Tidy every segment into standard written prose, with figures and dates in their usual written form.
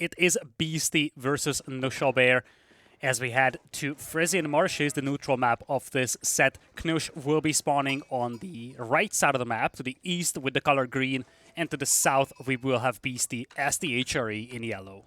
It is Beasty versus Knuschelbär. As we head to Frisian Marshes, the neutral map of this set, Knusch will be spawning on the right side of the map, to the east with the color green, and to the south we will have Beasty as the HRE in yellow.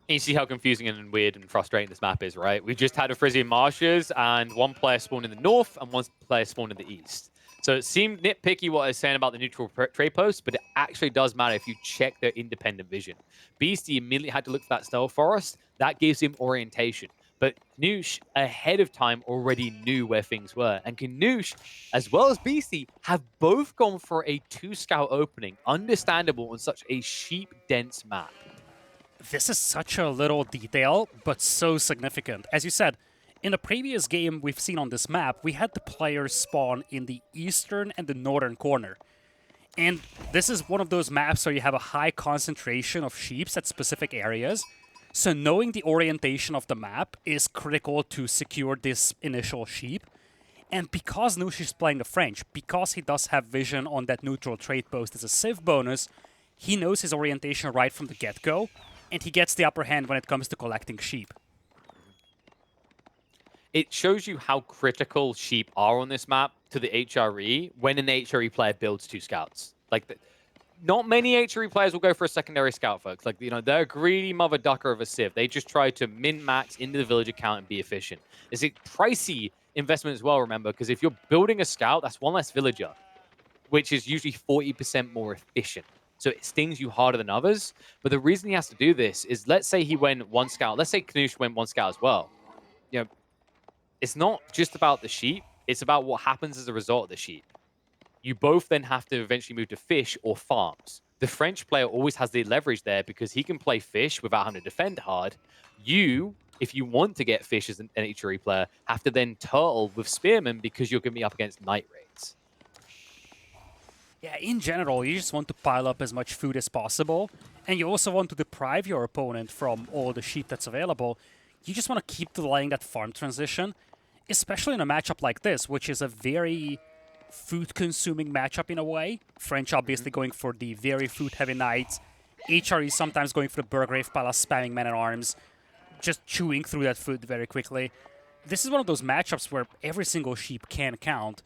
You see how confusing and weird and frustrating this map is, right? We just had a Frisian Marshes, and one player spawned in the north and one player spawned in the east. So it seemed nitpicky what I was saying about the neutral trade post, but it actually does matter if you check their independent vision. Beasty immediately had to look for that stealth forest. That gives him orientation. But Knusch, ahead of time, already knew where things were. And Knusch, as well as Beasty, have both gone for a 2-scout opening. Understandable on such a sheep-dense map. This is such a little detail, but so significant. As you said, in a previous game we've seen on this map, we had the players spawn in the eastern and the northern corner. And this is one of those maps where you have a high concentration of sheeps at specific areas. So knowing the orientation of the map is critical to secure this initial sheep. And because Knusch is playing the French, because he does have vision on that neutral trade post as a civ bonus, he knows his orientation right from the get-go, and he gets the upper hand when it comes to collecting sheep. It shows you how critical sheep are on this map to the HRE when an HRE player builds 2 scouts. Not many HRE players will go for a secondary scout, folks. They're a greedy mother ducker of a civ. They just try to min-max into the village account and be efficient. It's a pricey investment as well, remember, because if you're building a scout, that's one less villager, which is usually 40% more efficient. So it stings you harder than others. But the reason he has to do this is, let's say he went 1 scout. Let's say Knusch went 1 scout as well. It's not just about the sheep. It's about what happens as a result of the sheep. You both then have to eventually move to fish or farms. The French player always has the leverage there because he can play fish without having to defend hard. You, if you want to get fish as an HRE player, have to then turtle with spearmen because you're going to be up against night raids. Yeah, in general, you just want to pile up as much food as possible, and you also want to deprive your opponent from all the sheep that's available. You just want to keep delaying that farm transition, especially in a matchup like this, which is a very food-consuming matchup in a way. French obviously going for the very food-heavy knights. HRE sometimes going for the Burgrave Palace, spamming men-at-arms, just chewing through that food very quickly. This is one of those matchups where every single sheep can count.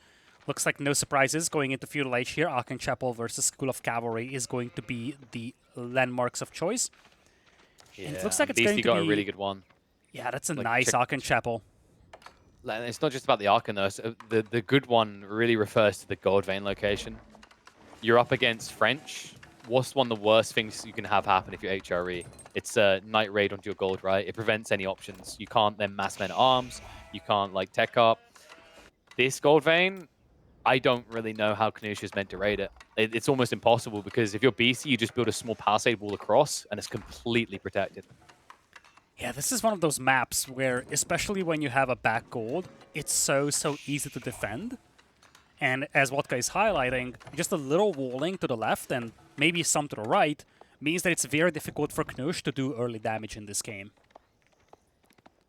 Looks like no surprises going into Feudal Age here. Aachen Chapel versus School of Cavalry is going to be the landmarks of choice. Yeah, and it looks like it's Beasty going to got be a really good one. Yeah, that's a nice Aachen Chapel. It's not just about the Aachen, though. So the good one really refers to the gold vein location. You're up against French. What's one of the worst things you can have happen if you're HRE? It's a night raid onto your gold, right? It prevents any options. You can't then mass men at arms. You can't tech up. This gold vein, I don't really know how Knusch is meant to raid it. It's almost impossible because if you're Beasty, you just build a small palisade wall across and it's completely protected. Yeah, this is one of those maps where, especially when you have a back gold, it's so easy to defend. And as Wodka is highlighting, just a little walling to the left and maybe some to the right means that it's very difficult for Knusch to do early damage in this game.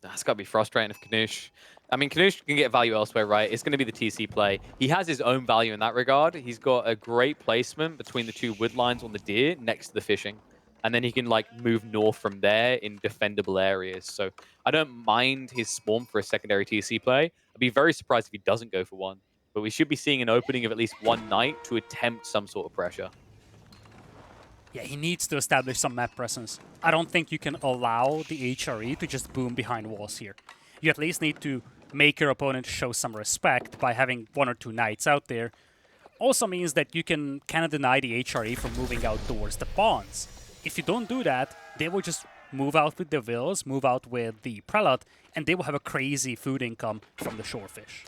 That's got to be frustrating if Knusch... I mean, Knusch can get value elsewhere, right? It's going to be the TC play. He has his own value in that regard. He's got a great placement between the 2 wood lines on the deer next to the fishing. And then he can move north from there in defendable areas. So I don't mind his spawn for a secondary TC play. I'd be very surprised if he doesn't go for one. But we should be seeing an opening of at least 1 knight to attempt some sort of pressure. Yeah, he needs to establish some map presence. I don't think you can allow the HRE to just boom behind walls here. You at least need to make your opponent show some respect by having 1 or 2 knights out there. Also means that you can kind of deny the HRE from moving out towards the pawns. If you don't do that, they will just move out with the vills, move out with the prelate, and they will have a crazy food income from the shorefish.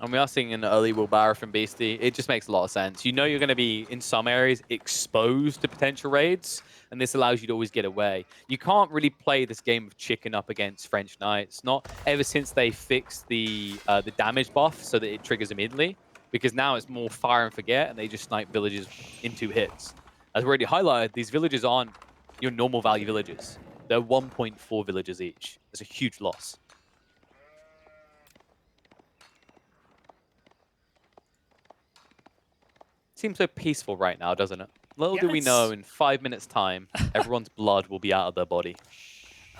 And we are seeing an early wheelbarrow from Beasty. It just makes a lot of sense. You know you're going to be, in some areas, exposed to potential raids, and this allows you to always get away. You can't really play this game of chicken up against French Knights, not ever since they fixed the damage buff so that it triggers immediately, because now it's more fire and forget, and they just snipe villages in 2 hits. As we already highlighted, these villages aren't your normal value villages. They're 1.4 villages each. It's a huge loss. Seems so peaceful right now, doesn't it? Little Yeah, do we know, it's- in 5 minutes' time, everyone's blood will be out of their body.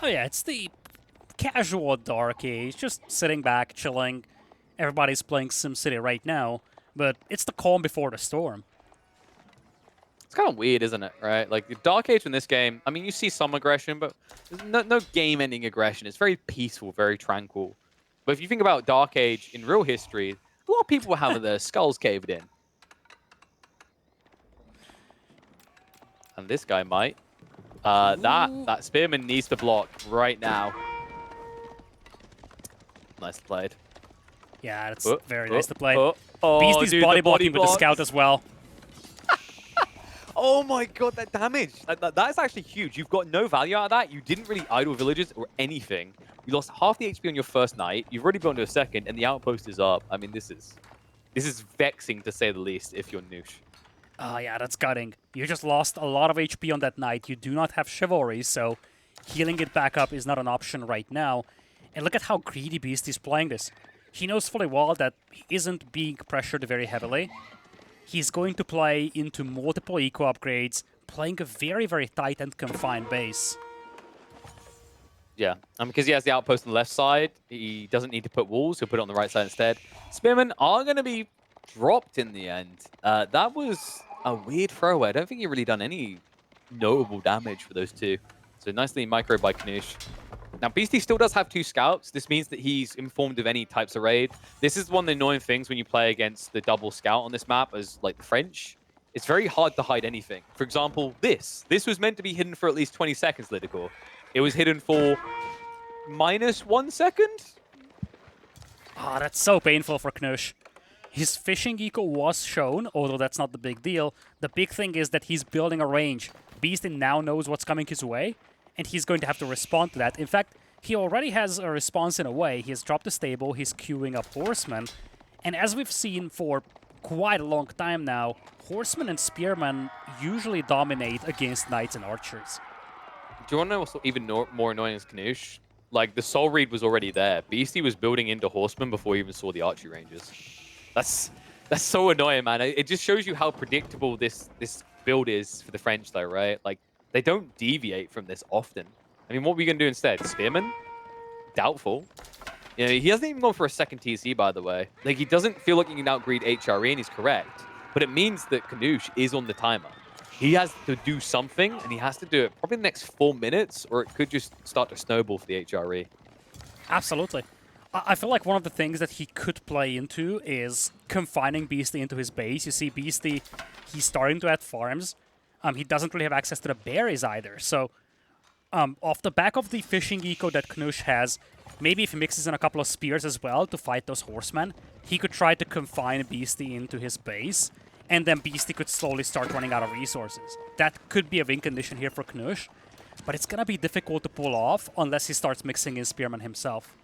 Oh yeah, it's the casual Dark Age, just sitting back, chilling. Everybody's playing SimCity right now, but it's the calm before the storm. It's kind of weird, isn't it? Right? Like the Dark Age in this game. I mean, you see some aggression, but there's no game-ending aggression. It's very peaceful, very tranquil. But if you think about Dark Age in real history, a lot of people were having their skulls caved in, and this guy might. That Spearman needs to block right now. Nice played. Yeah, that's very nice to play. Oh, Beasty's dude, body the blocking with the blocks. scout as well. Oh my god, that damage. That is actually huge. You've got no value out of that. You didn't really idle villagers or anything. You lost half the HP on your first night. You've already built into a second, and the outpost is up. I mean, this is vexing to say the least if you're Noosh. Oh yeah, that's gutting. You just lost a lot of HP on that night. You do not have Chivalry, so healing it back up is not an option right now. And look at how greedy Beasty's playing this. He knows fully well that he isn't being pressured very heavily. He's going to play into multiple eco upgrades, playing a very, very tight and confined base. Yeah, because he has the outpost on the left side, he doesn't need to put walls. He'll put it on the right side instead. Spearmen are going to be dropped in the end. That was a weird throwaway. I don't think he really done any notable damage for those two. So nicely micro by Knusch. Now, Beasty still does have 2 scouts. This means that he's informed of any types of raid. This is one of the annoying things when you play against the double scout on this map as like the French. It's very hard to hide anything. For example, this. This was meant to be hidden for at least 20 seconds, Lidakor. It was hidden for -1 second? Ah, that's so painful for Knusch. His fishing eco was shown, although that's not the big deal. The big thing is that he's building a range. Beasty now knows what's coming his way, and he's going to have to respond to that. In fact, he already has a response in a way. He has dropped the stable, he's queuing up horsemen, and as we've seen for quite a long time now, horsemen and spearmen usually dominate against knights and archers. Do you want to know what's even more annoying as Knusch? Like, the soul read was already there. Beasty was building into horsemen before he even saw the archery ranges. That's so annoying, man. It just shows you how predictable this build is for the French, though, right? Like, they don't deviate from this often. I mean, what are we going to do instead? Spearman? Doubtful. You know, he hasn't even gone for a second TC, by the way. Like, he doesn't feel like he can outgreed HRE, and he's correct. But it means that Knusch is on the timer. He has to do something, and he has to do it probably in the next 4 minutes, or it could just start to snowball for the HRE. Absolutely. I feel like one of the things that he could play into is confining Beasty into his base. You see Beasty, he's starting to add farms. He doesn't really have access to the berries either. So off the back of the fishing eco that Knusch has, maybe if he mixes in a couple of spears as well to fight those horsemen, he could try to confine Beasty into his base, and then Beasty could slowly start running out of resources. That could be a win condition here for Knusch, but it's gonna be difficult to pull off unless he starts mixing in spearmen himself.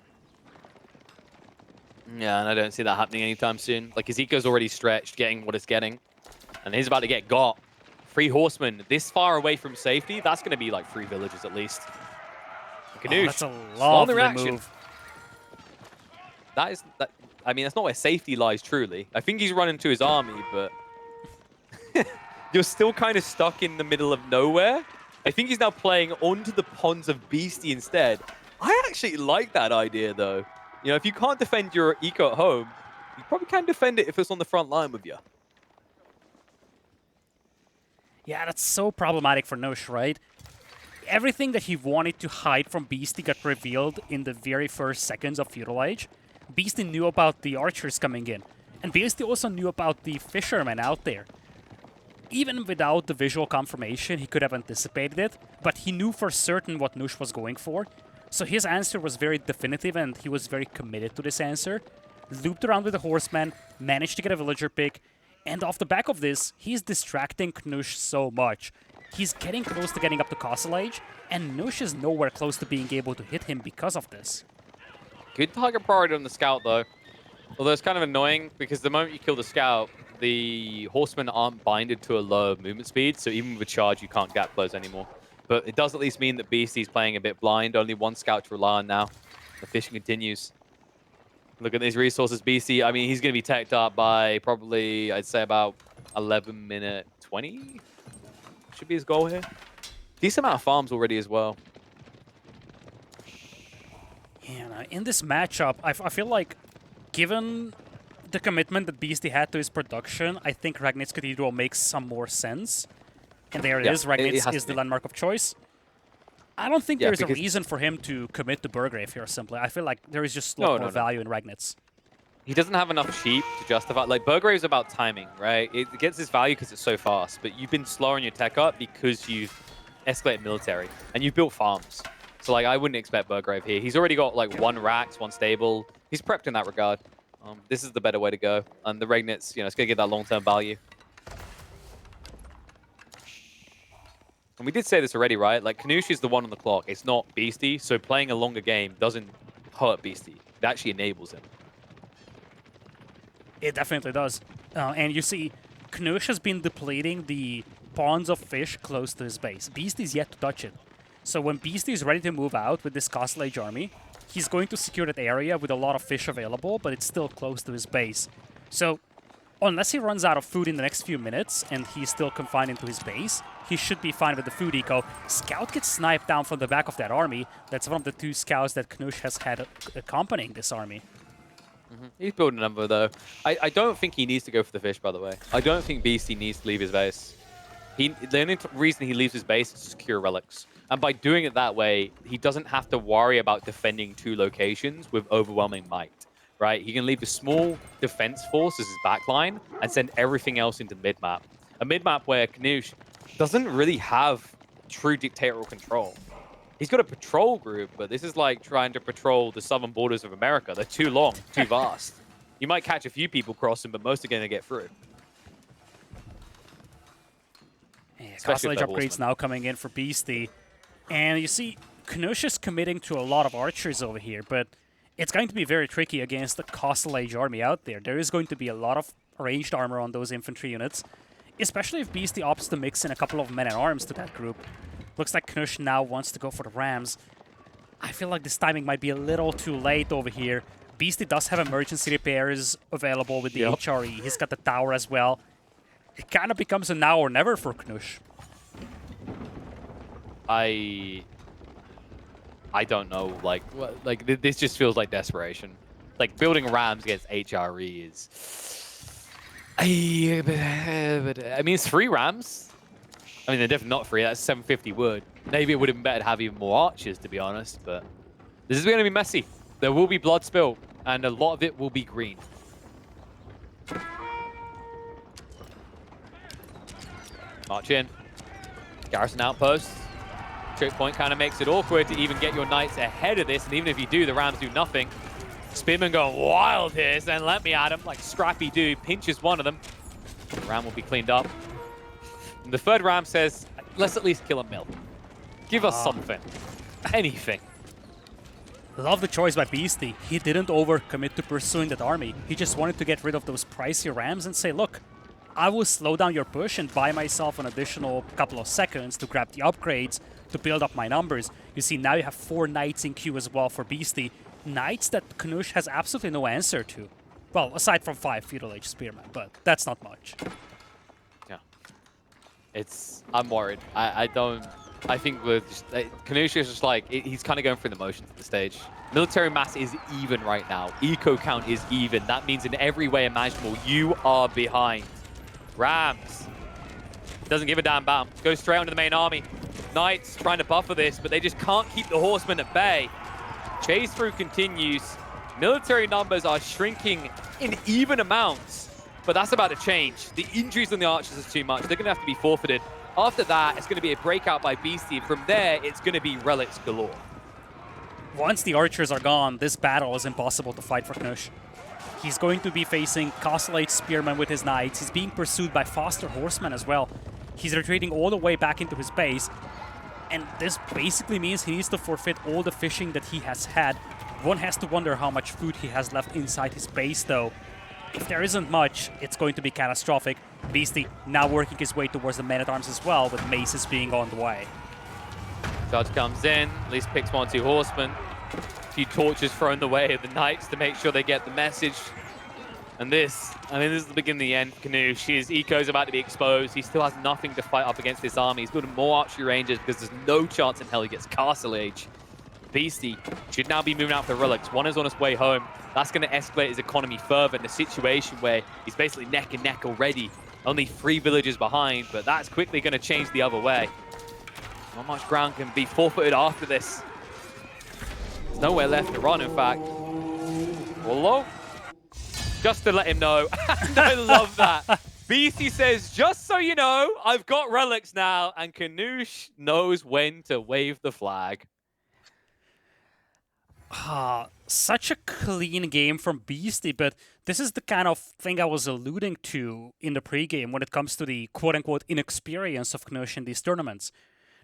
Yeah, and I don't see that happening anytime soon. Like, his eco's already stretched, getting what it's getting. And he's about to get got. 3 horsemen this far away from safety, that's going to be like 3 villages at least. Knusch, that's a slow on the lovely reaction. move. I mean, that's not where safety lies, truly. I think he's running to his army, but you're still kind of stuck in the middle of nowhere. I think he's now playing onto the ponds of Beasty instead. I actually like that idea, though. You know, if you can't defend your eco at home, you probably can defend it if it's on the front line with you. Yeah, that's so problematic for Knusch, right? Everything that he wanted to hide from Beasty got revealed in the very first seconds of Feudal Age. Beasty knew about the archers coming in, and Beasty also knew about the fishermen out there. Even without the visual confirmation, he could have anticipated it, but he knew for certain what Knusch was going for. So his answer was very definitive, and he was very committed to this answer. Looped around with the horseman, managed to get a villager pick, and off the back of this, he's distracting Knusch so much. He's getting close to getting up to Castle Age, and Knusch is nowhere close to being able to hit him because of this. Good target priority on the scout, though. Although it's kind of annoying, because the moment you kill the scout, the horsemen aren't binded to a low movement speed, so even with a charge, you can't gap close anymore. But it does at least mean that Beasty's playing a bit blind. Only 1 scout to rely on now. The fishing continues. Look at these resources, Beasty. I mean, he's going to be teched up by probably, I'd say, about 11 minute 20. should be his goal here. Decent amount of farms already as well. Yeah, in this matchup, I feel like, given the commitment that Beasty had to his production, I think Ragnitz Cathedral makes some more sense. And there it is, Ragnitz is the landmark of choice. I don't think there's a reason for him to commit to Burgrave here, simply. I feel like there is just a lot more value in Ragnitz. He doesn't have enough sheep to justify. Like, Burgrave's about timing, right? It gets its value because it's so fast, but you've been slow on your tech up because you've escalated military, and you've built farms. So, like, I wouldn't expect Burgrave here. He's already got, like, 1 Rax, 1 stable. He's prepped in that regard. This is the better way to go. And the Ragnitz, you know, it's going to get that long-term value. And we did say this already, right? Like, Knusch is the one on the clock. It's not Beasty, so playing a longer game doesn't hurt Beasty. It actually enables him. It definitely does. And you see, Knusch has been depleting the ponds of fish close to his base. Beasty's yet to touch it. So when Beasty is ready to move out with this Castle Age army, he's going to secure that area with a lot of fish available, but it's still close to his base. So unless he runs out of food in the next few minutes and he's still confined into his base, he should be fine with the food eco. Scout gets sniped down from the back of that army. That's one of the 2 scouts that Knusch has had accompanying this army. He's building a number, though. I don't think he needs to go for the fish, by the way. I don't think Beasty needs to leave his base. The only reason he leaves his base is to secure relics. And by doing it that way, he doesn't have to worry about defending 2 locations with overwhelming might, right? He can leave a small defense force as his backline and send everything else into mid-map. A mid-map where Knusch doesn't really have true dictatorial control. He's got a patrol group, but this is like trying to patrol the southern borders of America. They're too long, too vast. You might catch a few people crossing, but most are going to get through. Yeah, Castle Age upgrades now coming in for Beasty. And you see, Knusch is committing to a lot of archers over here, but it's going to be very tricky against the Castle Age army out there. There is going to be a lot of ranged armor on those infantry units, especially if Beasty opts to mix in a couple of men-at-arms to that group. Looks like Knusch now wants to go for the Rams. I feel like this timing might be a little too late over here. Beasty does have emergency repairs available with the HRE. He's got the tower as well. It kind of becomes a now or never for Knusch. I don't know. Like this just feels like desperation. Like, building Rams against HRE is... I mean, it's 3 Rams. I mean, they're definitely not free. That's 750 wood. Maybe it would have been better to have even more archers, to be honest. But this is going to be messy. There will be blood spill, and a lot of it will be green. March in. Garrison outpost. Choke point kind of makes it awkward to even get your knights ahead of this. And even if you do, the Rams do nothing. Spearman going wild here. So then let me at him like Scrappy do. Pinches one of them. The Ram will be cleaned up. And the 3rd Ram says, let's at least kill a mill. Give us something. Anything. Love the choice by Beasty. He didn't overcommit to pursuing that army. He just wanted to get rid of those pricey Rams and say, look, I will slow down your push and buy myself an additional couple of seconds to grab the upgrades to build up my numbers. You see, now you have 4 Knights in queue as well for Beasty. Knights that Knusch has absolutely no answer to. Well, aside from 5 Feudal Age Spearmen, but that's not much. I'm worried. I think with Knusch is just like, he's kind of going through the motions at the stage. Military mass is even right now. Eco count is even. That means in every way imaginable, you are behind. Rams. Doesn't give a damn about him. Goes straight onto the main army. Knights trying to buffer this, but they just can't keep the horsemen at bay. Chase through continues. Military numbers are shrinking in even amounts. But that's about to change. The injuries on the archers is too much. They're going to have to be forfeited. After that, it's going to be a breakout by Beasty. From there, it's going to be relics galore. Once the archers are gone, this battle is impossible to fight for Knusch. He's going to be facing Castle Age Spearmen with his knights. He's being pursued by faster horsemen as well. He's retreating all the way back into his base. And this basically means he needs to forfeit all the fishing that he has had. One has to wonder how much food he has left inside his base, though. If there isn't much, it's going to be catastrophic. Beasty now working his way towards the men-at-arms as well, with maces being on the way. Judge comes in, at least picks 1-2 horsemen. A few torches thrown the way of the knights to make sure they get the message. And this, I mean, this is the beginning of the end for Knusch. His eco's about to be exposed. He still has nothing to fight up against this army. He's building more archery ranges because there's no chance in hell he gets Castle Age. Beasty should now be moving out for the relics. One is on his way home. That's going to escalate his economy further in a situation where he's basically neck and neck already. Only 3 villages behind, but that's quickly going to change the other way. Not much ground can be forfeited after this. There's nowhere left to run, in fact. Although, just to let him know, and I love that. Beasty says, just so you know, I've got relics now, and Knusch knows when to wave the flag. Such a clean game from Beasty, but this is the kind of thing I was alluding to in the pregame when it comes to the quote-unquote inexperience of Knusch in these tournaments.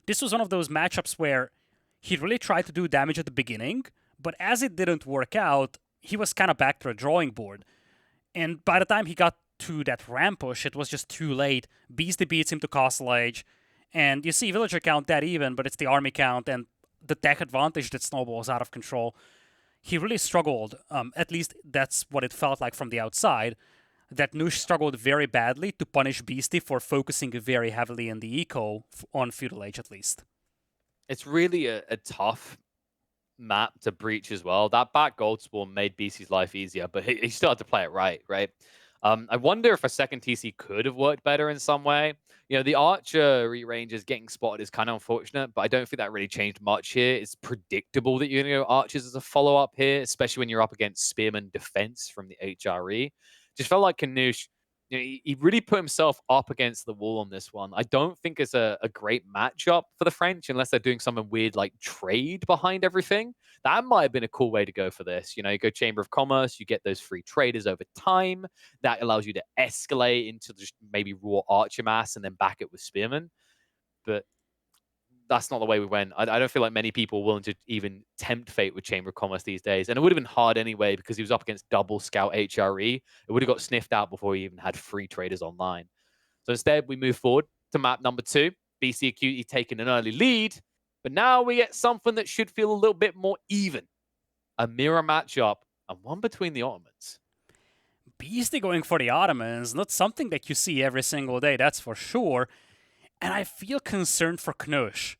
This was one of those matchups where he really tried to do damage at the beginning, but as it didn't work out, he was kind of back to the drawing board. And by the time he got to that ramp push, it was just too late. Beasty beats him to Castle Age, and you see villager count that even, but it's the army count and the tech advantage that snowballs out of control. He really struggled, at least that's what it felt like from the outside, that Knusch struggled very badly to punish Beasty for focusing very heavily in the eco, on Feudal Age at least. It's really a tough map to breach as well. That back gold spawn made Beasty's life easier, but he still had to play it right? I wonder if a second TC could have worked better in some way. You know, the archery ranges getting spotted is kind of unfortunate, but I don't think that really changed much here. It's predictable that you're going to go archers as a follow-up here, especially when you're up against Spearman defense from the HRE. Just felt like Knusch, you know, he really put himself up against the wall on this one. I don't think it's a great matchup for the French unless they're doing something weird like trade behind everything. That might have been a cool way to go for this. You know, you go Chamber of Commerce, you get those free traders over time. That allows you to escalate into just maybe raw archer mass and then back it with Spearman. But that's not the way we went. I don't feel like many people are willing to even tempt fate with Chamber of Commerce these days. And it would have been hard anyway because he was up against double scout HRE. It would have got sniffed out before he even had free traders online. So instead, we move forward to map number 2. BC Acuity taking an early lead. But now we get something that should feel a little bit more even. A mirror matchup and one between the Ottomans. Beasty going for the Ottomans, not something that you see every single day, that's for sure. And I feel concerned for Knusch.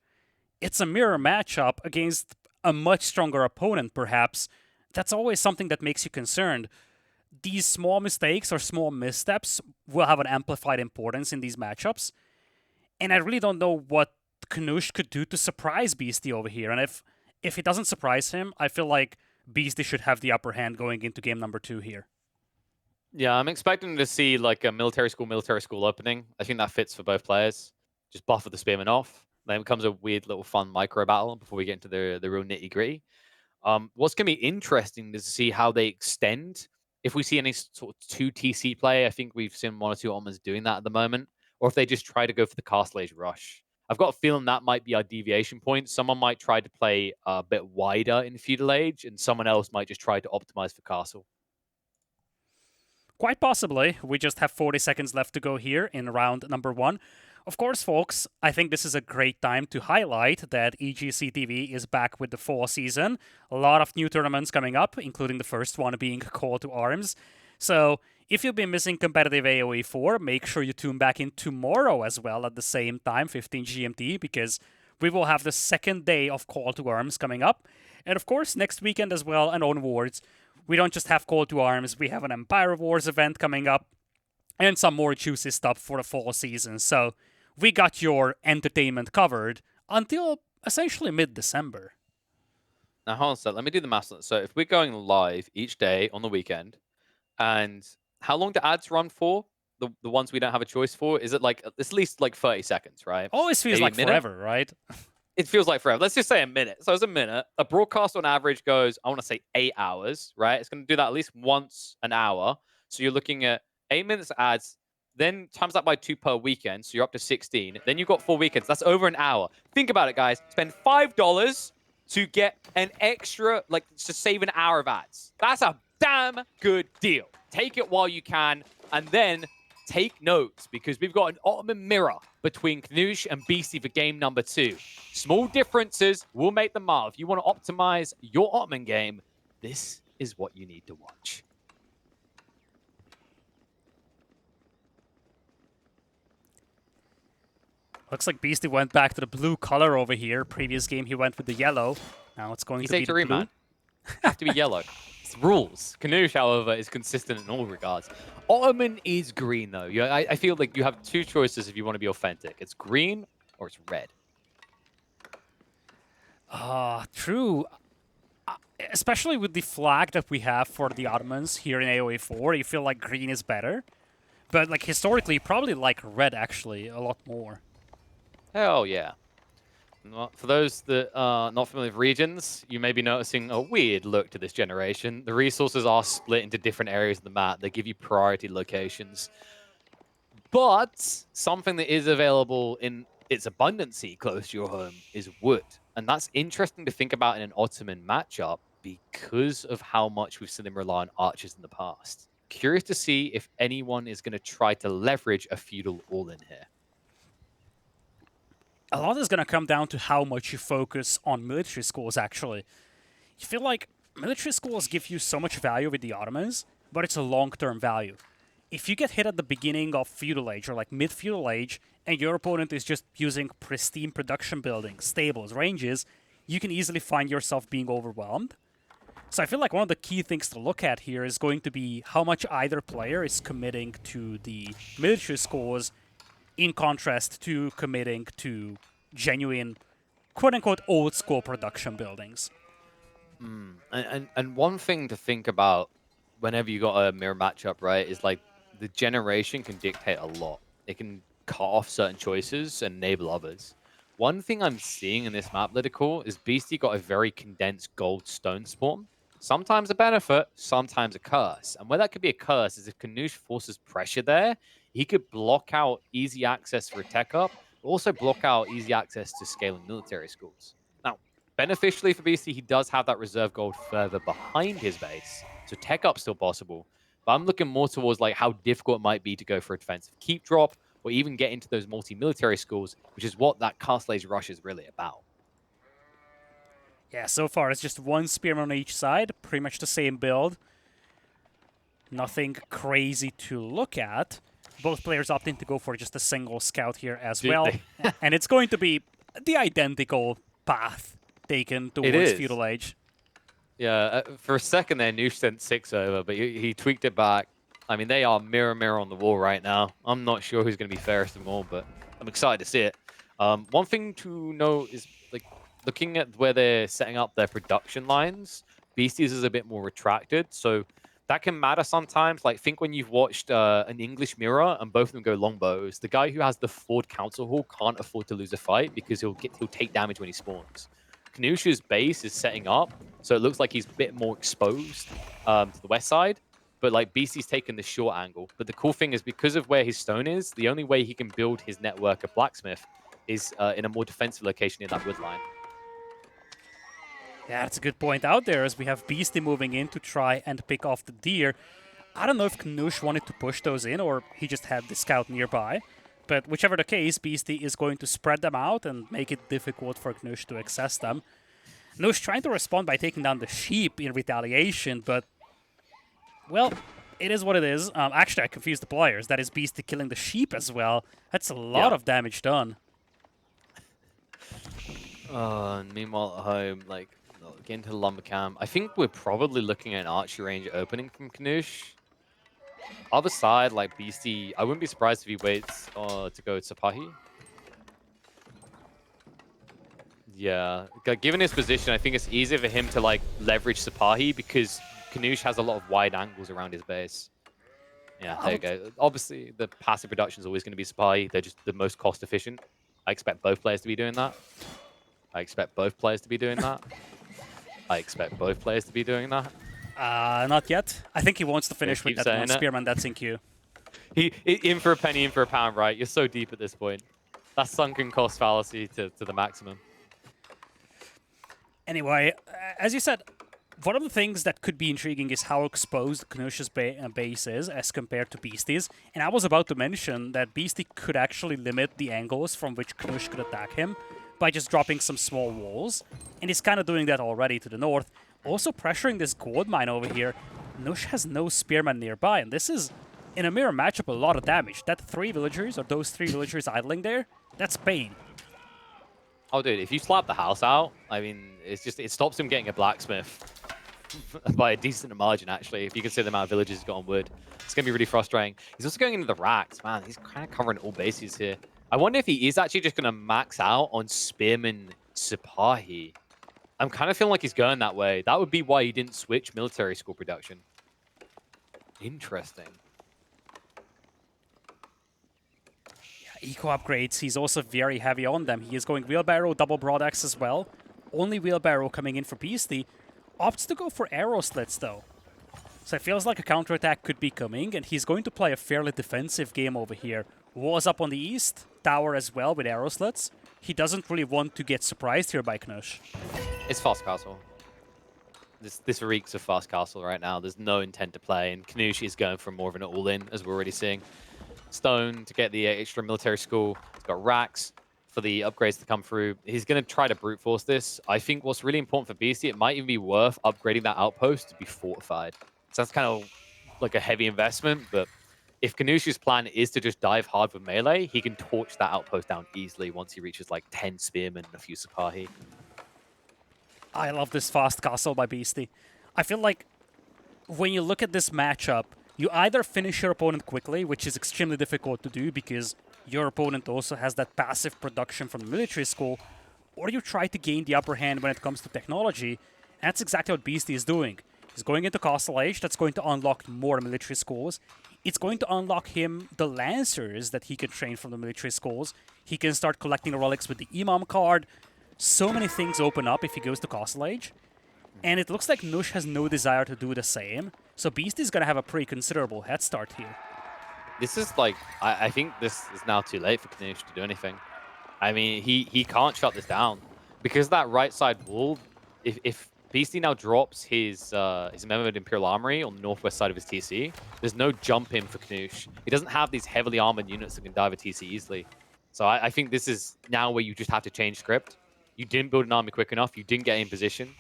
It's a mirror matchup against a much stronger opponent, perhaps. That's always something that makes you concerned. These small mistakes or small missteps will have an amplified importance in these matchups. And I really don't know what Knusch could do to surprise Beasty over here. And if it doesn't surprise him, I feel like Beasty should have the upper hand going into game number 2 here. Yeah, I'm expecting to see like a military school opening. I think that fits for both players. Just buffer the Spearman off. Then it becomes a weird little fun micro battle before we get into the real nitty gritty. What's going to be interesting is to see how they extend. If we see any sort of 2 TC play, I think we've seen 1 or 2 Ottomans doing that at the moment. Or if they just try to go for the Castle Age rush. I've got a feeling that might be our deviation point. Someone might try to play a bit wider in Feudal Age, and someone else might just try to optimize for Castle. Quite possibly. We just have 40 seconds left to go here in round number 1. Of course, folks, I think this is a great time to highlight that EGCTV is back with the fall season. A lot of new tournaments coming up, including the first one being Call to Arms. So, if you've been missing competitive AoE 4, make sure you tune back in tomorrow as well at the same time, 15 GMT, because we will have the second day of Call to Arms coming up. And of course, next weekend as well and onwards, we don't just have Call to Arms, we have an Empire Wars event coming up and some more juicy stuff for the fall season. So, we got your entertainment covered until essentially mid-December. Now, hold on a sec. Let me do the math. So if we're going live each day on the weekend, and how long do ads run for? The ones we don't have a choice for? Is it like, it's at least like 30 seconds, right? Always feels like forever, right? It feels like forever. Let's just say a minute. So it's a minute. A broadcast on average goes, I want to say 8 hours, right? It's going to do that at least once an hour. So you're looking at 8 minutes of ads, then times that by 2 per weekend, so you're up to 16. Then you've got 4 weekends. That's over an hour. Think about it, guys. Spend $5 to get an extra, like, to save an hour of ads. That's a damn good deal. Take it while you can, and then take notes, because we've got an Ottoman mirror between Knusch and Beasty for game number 2. Small differences will make them mark. If you want to optimize your Ottoman game, this is what you need to watch. Looks like Beasty went back to the blue color over here. Previous game he went with the yellow. Now it's going He's to be the blue. man. Have to be yellow. It's rules. Knusch, however, is consistent in all regards. Ottoman is green, though. I feel like you have two choices if you want to be authentic. It's green or it's red. True. Especially with the flag that we have for the Ottomans here in AoE 4, you feel like green is better. But like historically, you probably like red actually a lot more. Hell yeah. For those that are not familiar with regions, you may be noticing a weird look to this generation. The resources are split into different areas of the map. They give you priority locations. But something that is available in its abundancy close to your home is wood. And that's interesting to think about in an Ottoman matchup because of how much we've seen them rely on archers in the past. Curious to see if anyone is going to try to leverage a feudal all-in here. A lot is going to come down to how much you focus on military schools, actually. You feel like military schools give you so much value with the Ottomans, but it's a long-term value. If you get hit at the beginning of feudal age or like mid-feudal age, and your opponent is just using pristine production buildings, stables, ranges, you can easily find yourself being overwhelmed. So I feel like one of the key things to look at here is going to be how much either player is committing to the military schools in contrast to committing to genuine, quote-unquote, old-school production buildings. And one thing to think about whenever you got a mirror matchup, right, is like the generation can dictate a lot. It can cut off certain choices and enable others. One thing I'm seeing in this map, Lidakor, is Beasty got a very condensed gold stone spawn. Sometimes a benefit, sometimes a curse. And where that could be a curse is if Knusch forces pressure there, he could block out easy access for a tech up, but also block out easy access to scaling military schools. Now, beneficially for Beasty, he does have that reserve gold further behind his base, so tech up's still possible. But I'm looking more towards like how difficult it might be to go for a defensive keep drop, or even get into those multi-military schools, which is what that Castlades rush is really about. Yeah, so far it's just one spearman on each side, pretty much the same build. Nothing crazy to look at. Both players opting to go for just a single scout here as well. And it's going to be the identical path taken towards feudal age. Yeah, for a second there, Knusch sent 6 over, but he tweaked it back. I mean, they are mirror on the wall right now. I'm not sure who's going to be fairest of them all, but I'm excited to see it. One thing to know is, like, looking at where they're setting up their production lines, Beasties is a bit more retracted, so that can matter sometimes. Like, think when you've watched an English mirror and both of them go longbows. The guy who has the Ford Council Hall can't afford to lose a fight because he'll take damage when he spawns. Knusch's base is setting up, so it looks like he's a bit more exposed to the west side. But like Beasty's taken the short angle. But the cool thing is because of where his stone is, the only way he can build his network of blacksmith is in a more defensive location near that wood line. Yeah, that's a good point out there as we have Beasty moving in to try and pick off the deer. I don't know if Knusch wanted to push those in or he just had the scout nearby. But whichever the case, Beasty is going to spread them out and make it difficult for Knusch to access them. Knusch trying to respond by taking down the sheep in retaliation, but well, it is what it is. Actually, I confused the players. That is Beasty killing the sheep as well. That's a lot of damage done. And meanwhile at home, like, get into the lumber camp. I think we're probably looking at an archery range opening from Knusch. Other side, like Beasty, I wouldn't be surprised if he waits to go Sapahi. Yeah, given his position, I think it's easier for him to like leverage Sapahi because Knusch has a lot of wide angles around his base. Yeah, there you go. Obviously, the passive production is always going to be Sapahi. They're just the most cost efficient. I expect both players to be doing that. I expect both players to be doing that. I expect both players to be doing that. Not yet. I think he wants to finish with that one spearman that's in queue. He in for a penny, in for a pound, right? You're so deep at this point. That's sunken cost fallacy to the maximum. Anyway, as you said, one of the things that could be intriguing is how exposed Knusch's base is as compared to Beastie's. And I was about to mention that Beastie could actually limit the angles from which Knusch could attack him by just dropping some small walls. And he's kind of doing that already to the north. Also pressuring this gold mine over here. Knusch has no spearman nearby, and this is, in a mirror matchup, a lot of damage. That 3 villagers, or those 3 villagers idling there, That's pain. Oh, dude, if you slap the house out, I mean, it's just, it stops him getting a blacksmith by a decent margin, actually. If you consider the amount of villages he's got on wood, it's going to be really frustrating. He's also going into the racks. Man, he's kind of covering all bases here. I wonder if he is actually just going to max out on Spearman Sipahi. I'm kind of feeling like he's going that way. That would be why he didn't switch military school production. Interesting. Eco upgrades, he's also very heavy on them. He is going wheelbarrow, double broad axe as well. Only wheelbarrow coming in for Beasty. Opts to go for arrow slits though. So it feels like a counterattack could be coming, and he's going to play a fairly defensive game over here. Walls up on the east, tower as well with arrow slits. He doesn't really want to get surprised here by Knusch. It's fast castle. This reeks of fast castle right now. There's no intent to play, and Knusch is going for more of an all-in, as we're already seeing. Stone to get the extra military school. He's got racks for the upgrades to come through. He's going to try to brute force this. I think what's really important for Beasty, it might even be worth upgrading that outpost to be fortified. So that's kind of like a heavy investment, but if Knusch's plan is to just dive hard with melee, he can torch that outpost down easily once he reaches like 10 spearmen and a few Sipahi. I love this fast castle by Beasty. I feel like when you look at this matchup, you either finish your opponent quickly, which is extremely difficult to do because your opponent also has that passive production from the military school, or you try to gain the upper hand when it comes to technology, and that's exactly what Beasty is doing. He's going into Castle Age, that's going to unlock more military schools. It's going to unlock him the Lancers that he can train from the military schools. He can start collecting the relics with the Imam card. So many things open up if he goes to Castle Age. And it looks like Knusch has no desire to do the same. So Beasty's going to have a pretty considerable head start here. This is like, I think this is now too late for Knusch to do anything. I mean, he can't shut this down. Because that right side wall, if Beasty now drops his Mehmed Imperial Armory on the northwest side of his TC, there's no jump in for Knusch. He doesn't have these heavily armored units that can dive a TC easily. So I think this is now where you just have to change script. You didn't build an army quick enough. You didn't get in position.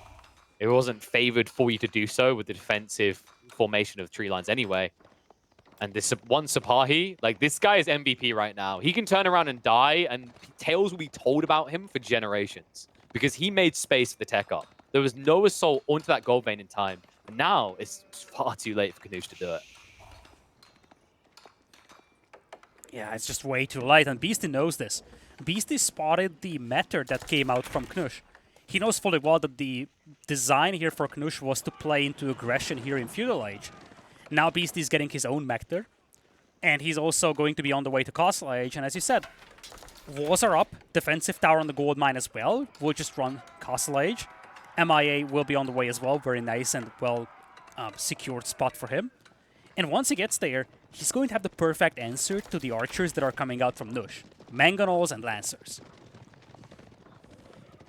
It wasn't favored for you to do so with the defensive formation of tree lines anyway. And this one Sipahi, like this guy is MVP right now. He can turn around and die, and tales will be told about him for generations because he made space for the tech up. There was no assault onto that gold vein in time. And now it's far too late for Knusch to do it. Yeah, it's just way too late, and Beasty knows this. Beasty spotted the meter that came out from Knusch. He knows fully well that the design here for Knusch was to play into aggression here in Feudal Age. Now Beasty's getting his own Mector, and he's also going to be on the way to Castle Age, and as you said, walls are up, defensive tower on the gold mine as well, we'll just run Castle Age. MIA will be on the way as well, very nice and well secured spot for him. And once he gets there, he's going to have the perfect answer to the archers that are coming out from Knusch. Mangonels and Lancers.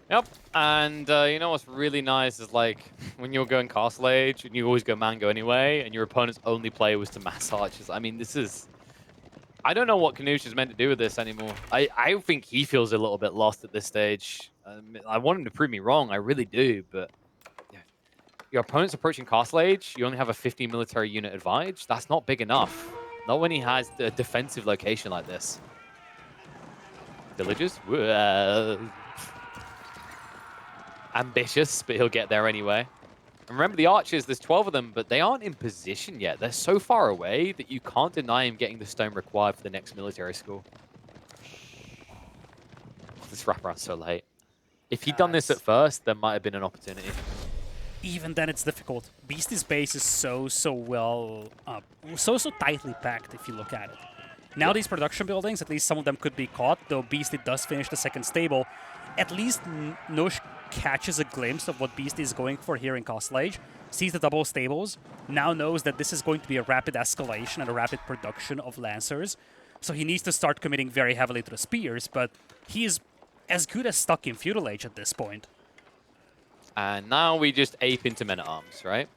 Yep, and you know what's really nice is like when you're going Castle Age and you always go Mango anyway, and your opponent's only play was to mass archers. I mean, this is... I don't know what Knusch is meant to do with this anymore. I think he feels a little bit lost at this stage. I want him to prove me wrong, I really do, but yeah. Your opponent's approaching Castle Age, you only have a 50 military unit advantage. That's not big enough. Not when he has a defensive location like this. Villagers? Ambitious, but he'll get there anyway. And remember the archers, there's 12 of them, but they aren't in position yet. They're so far away that you can't deny him getting the stone required for the next military school. This wraparound's so late. If he'd done this at first, there might have been an opportunity. Even then, it's difficult. Beasty's base is so well, so tightly packed if you look at it. Now these production buildings, at least some of them could be caught, though Beasty does finish the second stable. At least Knusch catches a glimpse of what Beasty is going for here in Castle Age, sees the double stables, now knows that this is going to be a rapid escalation and a rapid production of Lancers, so he needs to start committing very heavily to the spears, but he is as good as stuck in Feudal Age at this point. And now we just ape into Men-at-Arms, right?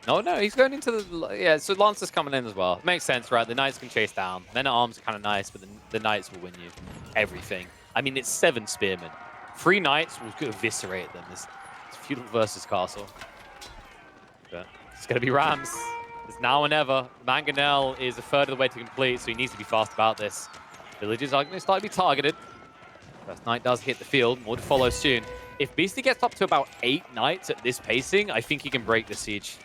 No, he's going into the... Yeah, so Lancer's coming in as well. Makes sense, right? The Knights can chase down. Men-at-Arms are kind of nice, but the Knights will win you everything. I mean, it's 7 spearmen. 3 Knights will eviscerate them. It's Feudal versus Castle. But it's going to be Rams. It's now or never. Mangonel is a third of the way to complete, so he needs to be fast about this. Villages are going to start to be targeted. First Knight does hit the field, more to follow soon. If Beasty gets up to about 8 Knights at this pacing, I think he can break the siege.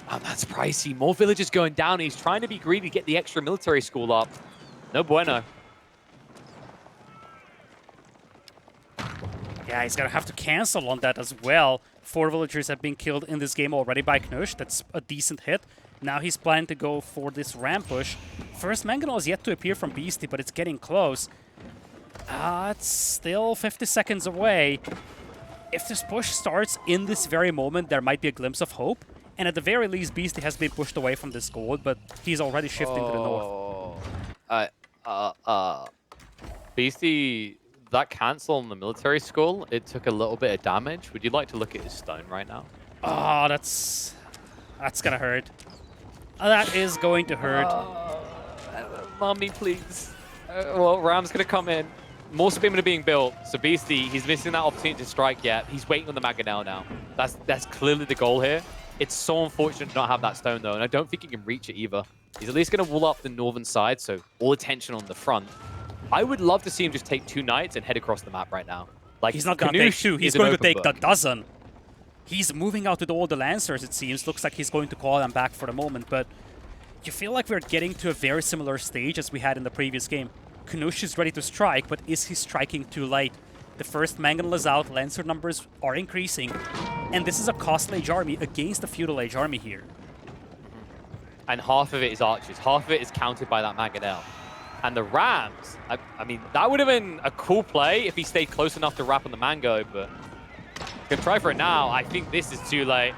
And that's pricey. More villagers going down. He's trying to be greedy to get the extra military school up. No bueno. Yeah, he's gonna have to cancel on that as well. 4 villagers have been killed in this game already by Knusch. That's a decent hit. Now he's planning to go for this ramp push. First mangonel is yet to appear from Beasty, but it's getting close. It's still 50 seconds away. If this push starts in this very moment, there might be a glimpse of hope. And at the very least, Beasty has been pushed away from this gold, but he's already shifting to the north. Beasty, that cancel on the military school, it took a little bit of damage. Would you like to look at his stone right now? Oh, that's gonna hurt. That is going to hurt. Mommy, please. Well, Ram's gonna come in. More spearmen are being built. So Beasty, he's missing that opportunity to strike yet. He's waiting on the Mangonel now. That's clearly the goal here. It's so unfortunate to not have that stone though, and I don't think he can reach it either. He's at least gonna wall up the northern side, so all attention on the front. I would love to see him just take 2 Knights and head across the map right now. Like, he's not going to take 2. He's going to take the dozen. He's moving out with all the Lancers, it seems. Looks like he's going to call them back for the moment, but you feel like we're getting to a very similar stage as we had in the previous game. Knusch is ready to strike, but is he striking too late? The first Mangonel is out, Lancer numbers are increasing, and this is a Castle Age army against a Feudal Age army here. And half of it is archers. Half of it is countered by that Mangonel. And the Rams, I mean, that would have been a cool play if he stayed close enough to wrap on the Mango, but gonna try for it now. I think this is too late.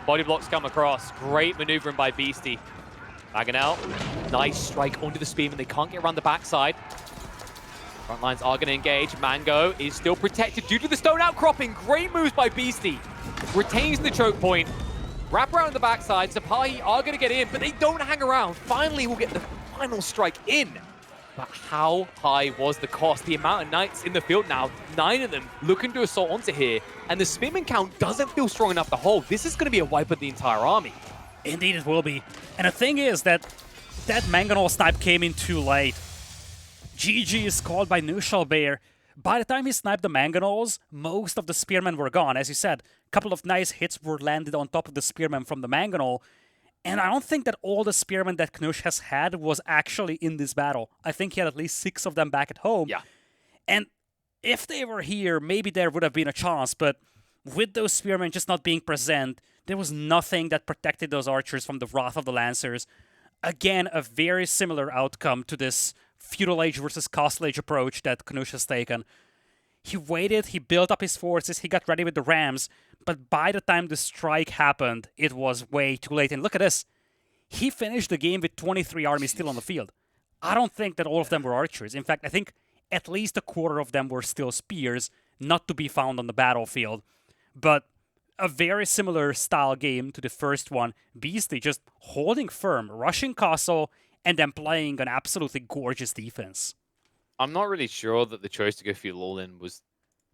Body blocks come across. Great maneuvering by Beasty. Mangonel, nice strike onto the Spearman. They can't get around the backside. Front lines are gonna engage. Mango is still protected due to the stone outcropping. Great moves by Beasty. Retains the choke point. Wrap around the backside. Sipahi are gonna get in, but they don't hang around. Finally, we'll get the final strike in. But how high was the cost? The amount of Knights in the field now, 9 of them looking to assault onto here, and the Spearman count doesn't feel strong enough to hold. This is going to be a wipe of the entire army. Indeed it will be. And the thing is that Mangonel snipe came in too late. GG is called by Knuschelbär. By the time he sniped the Mangonels, most of the Spearmen were gone. As you said, a couple of nice hits were landed on top of the Spearmen from the Mangonel. And I don't think that all the Spearmen that Knusch has had was actually in this battle. I think he had at least 6 of them back at home. Yeah. And if they were here, maybe there would have been a chance, but with those Spearmen just not being present, there was nothing that protected those archers from the wrath of the Lancers. Again, a very similar outcome to this Feudal Age versus Castle Age approach that Knusch has taken. He waited, he built up his forces, he got ready with the Rams, but by the time the strike happened, it was way too late. And look at this. He finished the game with 23 armies still on the field. I don't think that all of them were archers. In fact, I think at least a quarter of them were still spears, not to be found on the battlefield. But a very similar style game to the first one. Beasty just holding firm, rushing castle, and then playing an absolutely gorgeous defense. I'm not really sure that the choice to go Feudal all-in was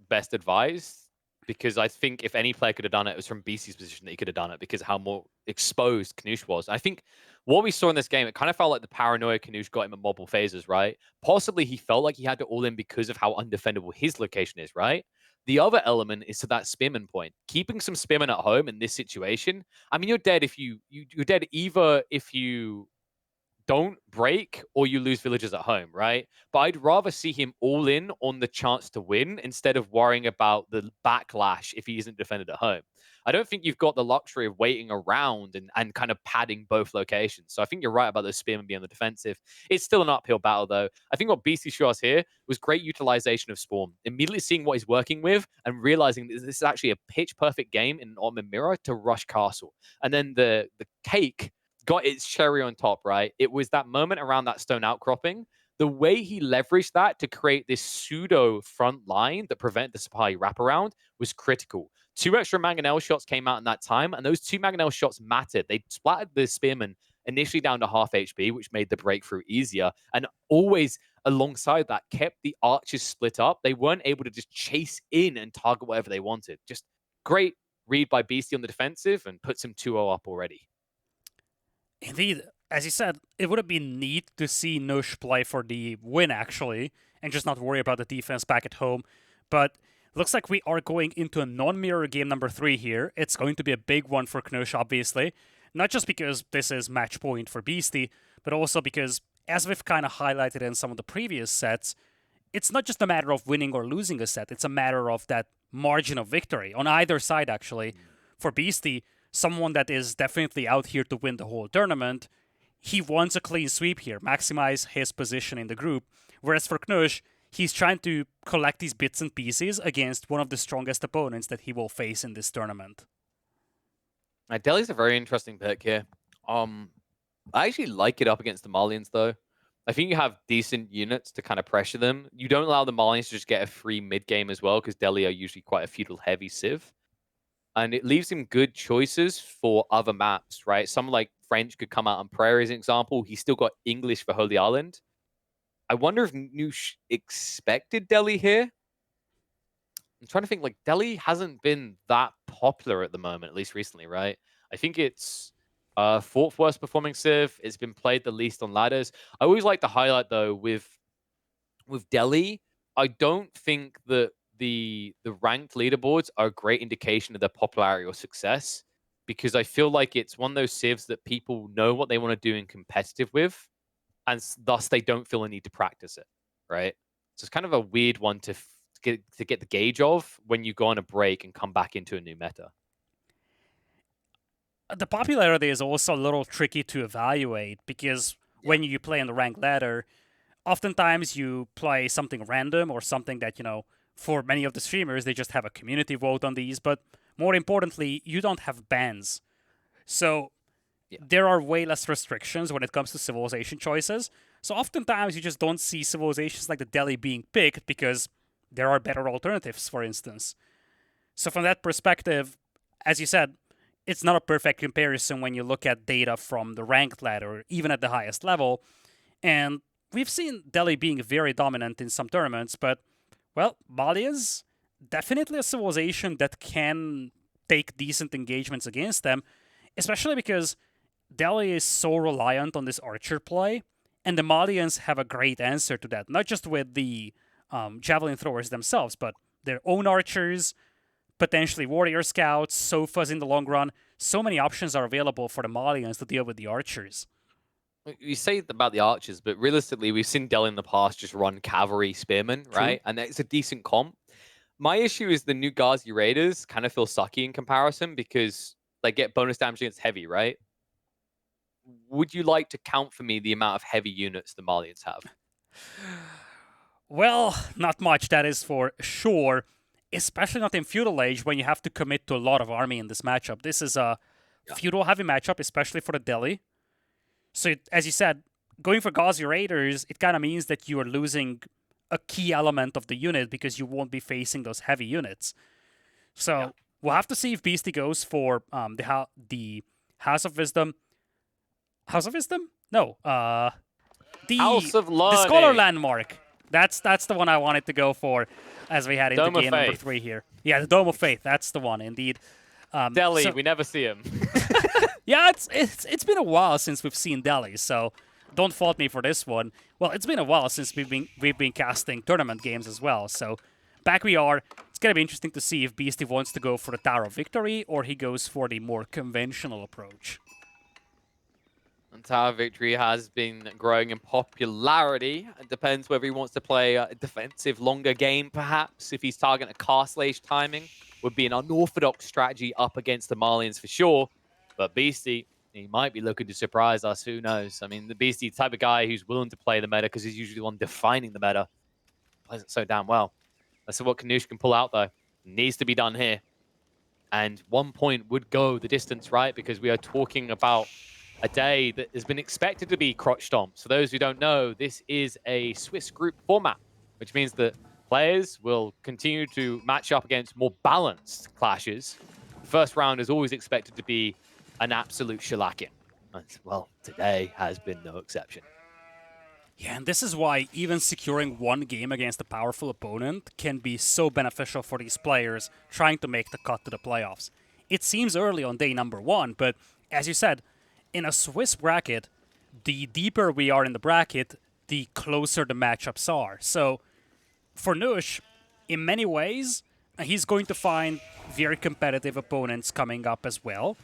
best advised, because I think if any player could have done it, it was from Beasty's position that he could have done it, because how more exposed Knusch was. I think what we saw in this game, it kind of felt like the paranoia Knusch got him at multiple phases, right? Possibly he felt like he had to all-in because of how undefendable his location is, right? The other element is to that Spearman point. Keeping some Spearmen at home in this situation, I mean, you're dead if you're dead either if you don't break or you lose villagers at home, right? But I'd rather see him all in on the chance to win instead of worrying about the backlash if he isn't defended at home. I don't think you've got the luxury of waiting around and kind of padding both locations. So I think you're right about those Spearmen being on the defensive. It's still an uphill battle, though. I think what Beasty showed us here was great utilization of Spawn. Immediately seeing what he's working with and realizing that this is actually a pitch-perfect game in an Ottoman mirror to rush castle. And then the cake got its cherry on top, right? It was that moment around that stone outcropping. The way he leveraged that to create this pseudo front line that prevented the Sipahi wraparound was critical. 2 extra Mangonel shots came out in that time, and those 2 Mangonel shots mattered. They splattered the Spearman initially down to half HP, which made the breakthrough easier, and always alongside that kept the archers split up. They weren't able to just chase in and target whatever they wanted. Just great read by Beasty on the defensive and puts him 2-0 up already. Indeed, as you said, it would have been neat to see Knusch play for the win, actually, and just not worry about the defense back at home. But looks like we are going into a non-mirror game number 3 here. It's going to be a big one for Knusch, obviously. Not just because this is match point for Beasty, but also because, as we've kind of highlighted in some of the previous sets, it's not just a matter of winning or losing a set. It's a matter of that margin of victory on either side, actually. For Beasty, someone that is definitely out here to win the whole tournament, he wants a clean sweep here, maximize his position in the group. Whereas for Knusch, he's trying to collect these bits and pieces against one of the strongest opponents that he will face in this tournament. Delhi's a very interesting pick here. I actually like it up against the Malians, though. I think you have decent units to kind of pressure them. You don't allow the Malians to just get a free mid-game as well, because Delhi are usually quite a feudal-heavy civ. And it leaves him good choices for other maps, right? Someone like French could come out on Prairie as an example. He's still got English for Holy Island. I wonder if Knusch expected Delhi here. I'm trying to think, like, Delhi hasn't been that popular at the moment, at least recently, right? I think it's 4th worst performing civ. It's been played the least on ladders. I always like to highlight, though, with Delhi, I don't think that the ranked leaderboards are a great indication of their popularity or success, because I feel like it's one of those civs that people know what they want to do in competitive with, and thus they don't feel a need to practice it, right? So it's kind of a weird one to get the gauge of when you go on a break and come back into a new meta. The popularity is also a little tricky to evaluate, because when you play on the ranked ladder, oftentimes you play something random or something that, for many of the streamers, they just have a community vote on these, but more importantly, you don't have bans. So there are way less restrictions when it comes to civilization choices. So oftentimes you just don't see civilizations like the Delhi being picked because there are better alternatives, for instance. So from that perspective, as you said, it's not a perfect comparison when you look at data from the ranked ladder, even at the highest level. And we've seen Delhi being very dominant in some tournaments, but, well, Malians, definitely a civilization that can take decent engagements against them, especially because Delhi is so reliant on this archer play, and the Malians have a great answer to that, not just with the javelin throwers themselves, but their own archers, potentially warrior scouts, sofas in the long run. So many options are available for the Malians to deal with the archers. You say about the archers, but realistically, we've seen Delhi in the past just run cavalry spearmen, right? And it's a decent comp. My issue is the new Ghazi Raiders kind of feel sucky in comparison because they get bonus damage against heavy, right? Would you like to count for me the amount of heavy units the Malians have? Well, not much, that is for sure. Especially not in Feudal Age when you have to commit to a lot of army in this matchup. This is a feudal heavy matchup, especially for the Delhi. So, as you said, going for Ghazi Raiders, it kind of means that you are losing a key element of the unit because you won't be facing those heavy units. So, we'll have to see if Beasty goes for the House of Wisdom. House of Wisdom? No. The House of Learning. The Scholar Landmark. That's the one I wanted to go for as we had into game number 3 here. Yeah, the Dome of Faith. That's the one, indeed. Delhi, we never see him. Yeah, it's been a while since we've seen Delhi, so don't fault me for this one. Well, it's been a while since we've been casting tournament games as well, so back we are. It's gonna be interesting to see if Beasty wants to go for the Tower of Victory or he goes for the more conventional approach. And Tower of Victory has been growing in popularity. It depends whether he wants to play a defensive, longer game, perhaps. If he's targeting a castle age timing, would be an unorthodox strategy up against the Malians for sure. But Beasty, he might be looking to surprise us. Who knows? I mean, the Beasty type of guy who's willing to play the meta because he's usually the one defining the meta. Plays it so damn well. Let's see what Knusch can pull out, though. Needs to be done here. And 1 point would go the distance, right? Because we are talking about a day that has been expected to be crotch stomped. For those who don't know, this is a Swiss group format, which means that players will continue to match up against more balanced clashes. The first round is always expected to be an absolute shellacking. And, well, today has been no exception. Yeah, and this is why even securing one game against a powerful opponent can be so beneficial for these players trying to make the cut to the playoffs. It seems early on day number 1, but as you said, in a Swiss bracket, the deeper we are in the bracket, the closer the matchups are. So for Knusch, in many ways, he's going to find very competitive opponents coming up as well.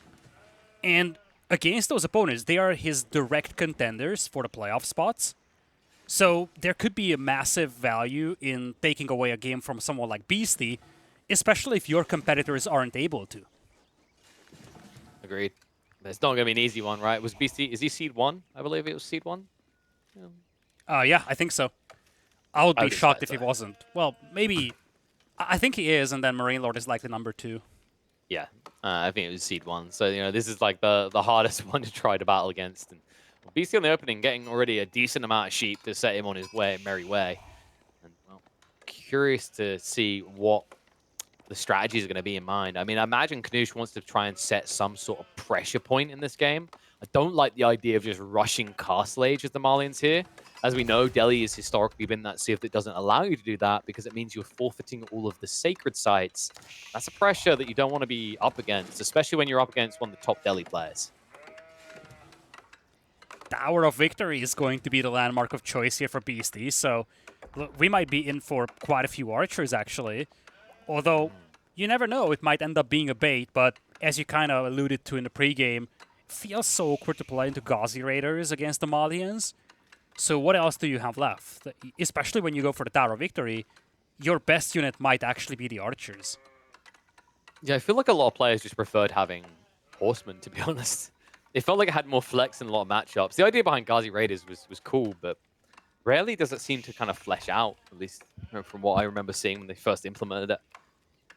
And against those opponents, they are his direct contenders for the playoff spots. So there could be a massive value in taking away a game from someone like Beasty, especially if your competitors aren't able to. Agreed. It's not going to be an easy one, right? Was Beasty, is he seed 1? I believe it was seed 1. Yeah, I think so. I would be would shocked if expect he so. wasn't. Well, maybe... I think he is, and then Marine Lord is like the number 2. Yeah, I think it was seed 1. So, you know, this is like the hardest one to try to battle against. And Beasty on the opening getting already a decent amount of sheep to set him on his merry way. And, well, curious to see what the strategies are going to be in mind. I mean, I imagine Knusch wants to try and set some sort of pressure point in this game. I don't like the idea of just rushing Castle Age as the Malians here. As we know, Delhi has historically been that civ that doesn't allow you to do that because it means you're forfeiting all of the sacred sites. That's a pressure that you don't want to be up against, especially when you're up against one of the top Delhi players. Tower of Victory is going to be the landmark of choice here for Beasty, so we might be in for quite a few archers, actually. Although, you never know, it might end up being a bait, but as you kind of alluded to in the pregame, it feels so awkward to play into Ghazi Raiders against the Malians. So what else do you have left? Especially when you go for the Tower of Victory, your best unit might actually be the archers. Yeah, I feel like a lot of players just preferred having horsemen, to be honest. It felt like it had more flex in a lot of matchups. The idea behind Ghazi Raiders was cool, but rarely does it seem to kind of flesh out, at least from what I remember seeing when they first implemented it.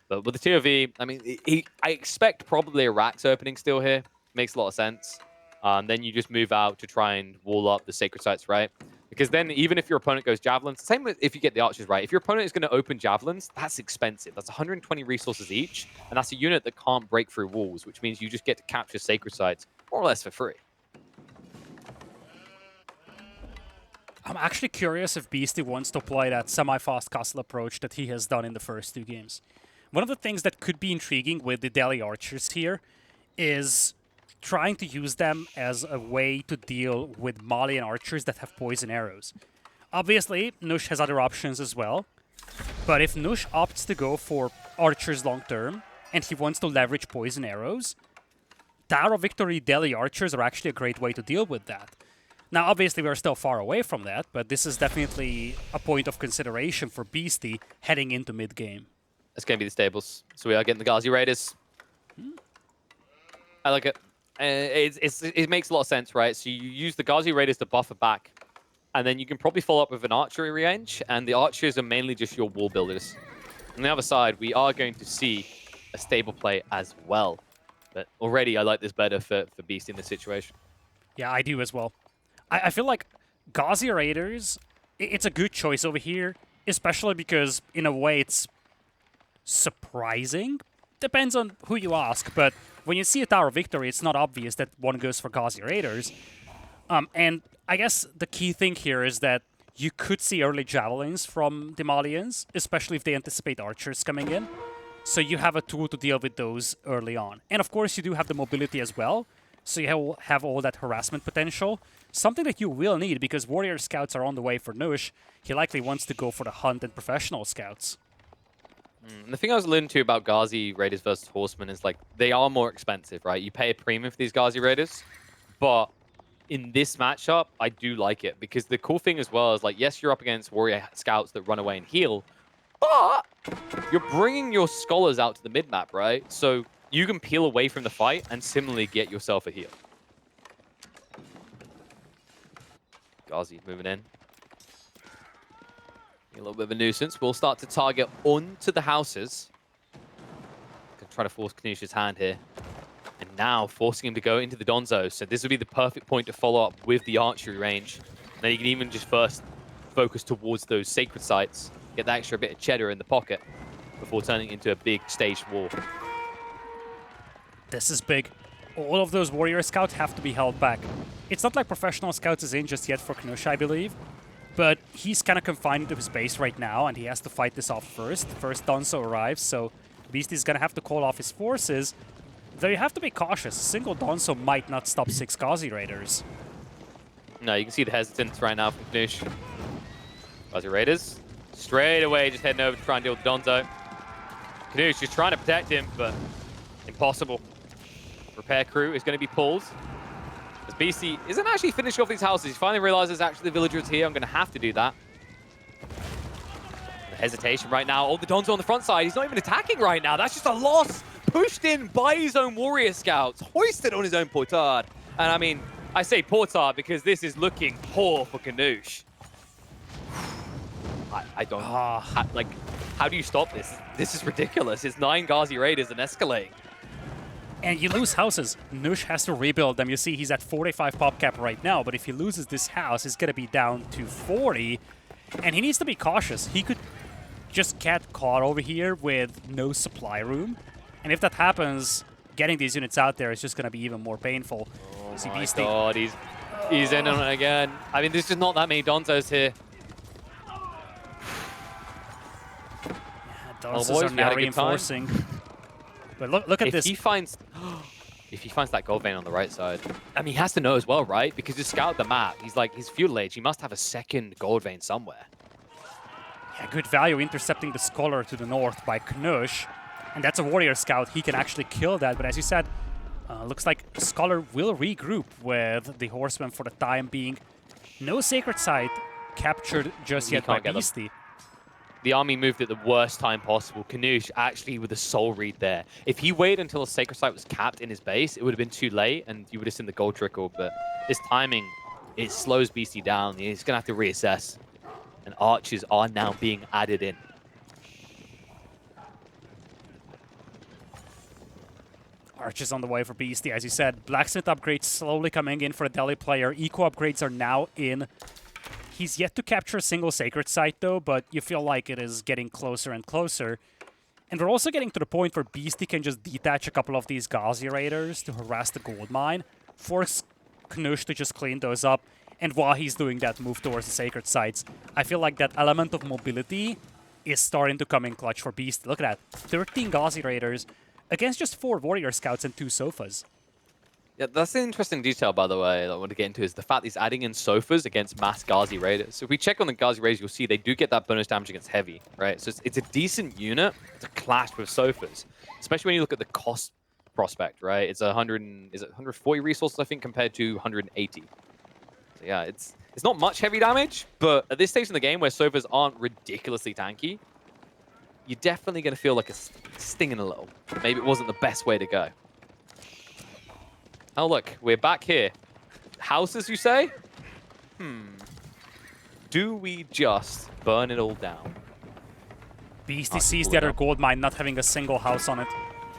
But with the TOV, I mean, I expect probably a Rax opening still here. Makes a lot of sense. Then you just move out to try and wall up the sacred sites, right? Because then even if your opponent goes javelins, same with if you get the archers right. If your opponent is going to open javelins, that's expensive. That's 120 resources each, and that's a unit that can't break through walls, which means you just get to capture sacred sites more or less for free. I'm actually curious if Beasty wants to play that semi-fast castle approach that he has done in the first 2 games. One of the things that could be intriguing with the Delhi archers here is trying to use them as a way to deal with Malian archers that have poison arrows. Obviously, Knusch has other options as well, but if Knusch opts to go for archers long-term, and he wants to leverage poison arrows, Tower of Victory Delhi archers are actually a great way to deal with that. Now, obviously, we're still far away from that, but this is definitely a point of consideration for Beasty heading into mid-game. It's going to be the stables. So we are getting the Ghazi Raiders. I like it. It makes a lot of sense, right? So you use the Ghazi Raiders to buffer back, and then you can probably follow up with an archery range, and the archers are mainly just your wall builders. On the other side, we are going to see a stable play as well. But already, I like this better for Beast in this situation. Yeah, I do as well. I feel like Ghazi Raiders, it's a good choice over here, especially because, in a way, it's surprising. Depends on who you ask, but when you see a Tower of Victory, it's not obvious that one goes for Ghazi Raiders. And I guess the key thing here is that you could see early javelins from the Malians, especially if they anticipate archers coming in. So you have a tool to deal with those early on. And of course, you do have the mobility as well, so you have all that harassment potential. Something that you will need, because Warrior Scouts are on the way for Knusch. He likely wants to go for the Hunt and Professional Scouts. And the thing I was alluding to about Ghazi Raiders versus Horsemen is, like, they are more expensive, right? You pay a premium for these Ghazi Raiders, but in this matchup, I do like it, because the cool thing as well is, like, yes, you're up against Warrior Scouts that run away and heal, but you're bringing your Scholars out to the mid-map, right? So you can peel away from the fight and similarly get yourself a heal. Ghazi moving in. A little bit of a nuisance. We'll start to target onto the houses. Gonna try to force Knusch's hand here. And now forcing him to go into the Donzo. So this would be the perfect point to follow up with the archery range. And then you can even just first focus towards those sacred sites. Get that extra bit of cheddar in the pocket before turning into a big staged war. This is big. All of those Warrior Scouts have to be held back. It's not like Professional Scouts is in just yet for Knusch, I believe. But he's kind of confined to his base right now, and he has to fight this off first. First Donzo arrives, so Beasty's going to have to call off his forces. Though you have to be cautious. A single Donzo might not stop 6 Ghazi Raiders. No, you can see the hesitance right now from Knusch. Ghazi Raiders straight away just heading over to try and deal with Donzo. Knusch just trying to protect him, but impossible. Repair crew is going to be pulled. As Beasty isn't actually finishing off these houses. He finally realizes actually the villagers here. I'm going to have to do that. The hesitation right now. Oh, the Donzo on the front side. He's not even attacking right now. That's just a loss. Pushed in by his own warrior scouts. Hoisted on his own portard. And I mean, I say portard because this is looking poor for Knusch. I don't... like, how do you stop this? This is ridiculous. It's 9 Ghazi Raiders and escalating. And you lose houses. Knusch has to rebuild them. You see he's at 45 pop cap right now, but if he loses this house, he's going to be down to 40. And he needs to be cautious. He could just get caught over here with no supply room. And if that happens, getting these units out there is just going to be even more painful. Oh see my Beasty. god, he's in on it again. I mean, there's just not that many Donzos here. Donzos are now reinforcing. But look at this. If he finds that gold vein on the right side, I mean, he has to know as well, right? Because he's scouted the map. He's like, his feudal age, he must have a second gold vein somewhere. Yeah, good value intercepting the Scholar to the north by Knusch. And that's a warrior scout. He can actually kill that. But as you said, looks like Scholar will regroup with the horseman for the time being. No sacred site captured just yet by Beasty. The army moved at the worst time possible. Knusch actually with a soul read there. If he waited until a sacred site was capped in his base, it would have been too late and you would have seen the gold trickle. But this timing, it slows Beasty down. He's going to have to reassess. And archers are now being added in. Archers on the way for Beasty, as you said. Blacksmith upgrades slowly coming in for a Delhi player. Eco upgrades are now in. He's yet to capture a single sacred site, though, but you feel like it is getting closer and closer. And we're also getting to the point where Beasty can just detach a couple of these Ghazi Raiders to harass the gold mine, force Knusch to just clean those up, and while he's doing that, move towards the sacred sites. I feel like that element of mobility is starting to come in clutch for Beasty. Look at that, 13 Ghazi Raiders against just 4 warrior scouts and 2 sofas. Yeah, that's an interesting detail, by the way, that I want to get into, is the fact he's adding in sofas against mass Ghazi Raiders. So if we check on the Ghazi Raiders, you'll see they do get that bonus damage against heavy, right? So it's a decent unit to clash with sofas, especially when you look at the cost prospect, right? It's 140 resources, I think, compared to 180. So yeah, it's not much heavy damage, but at this stage in the game where sofas aren't ridiculously tanky, you're definitely going to feel like it's stinging a little. Maybe it wasn't the best way to go. Oh, look, we're back here. Houses, you say? Do we just burn it all down? Beasty sees the other gold mine not having a single house on it.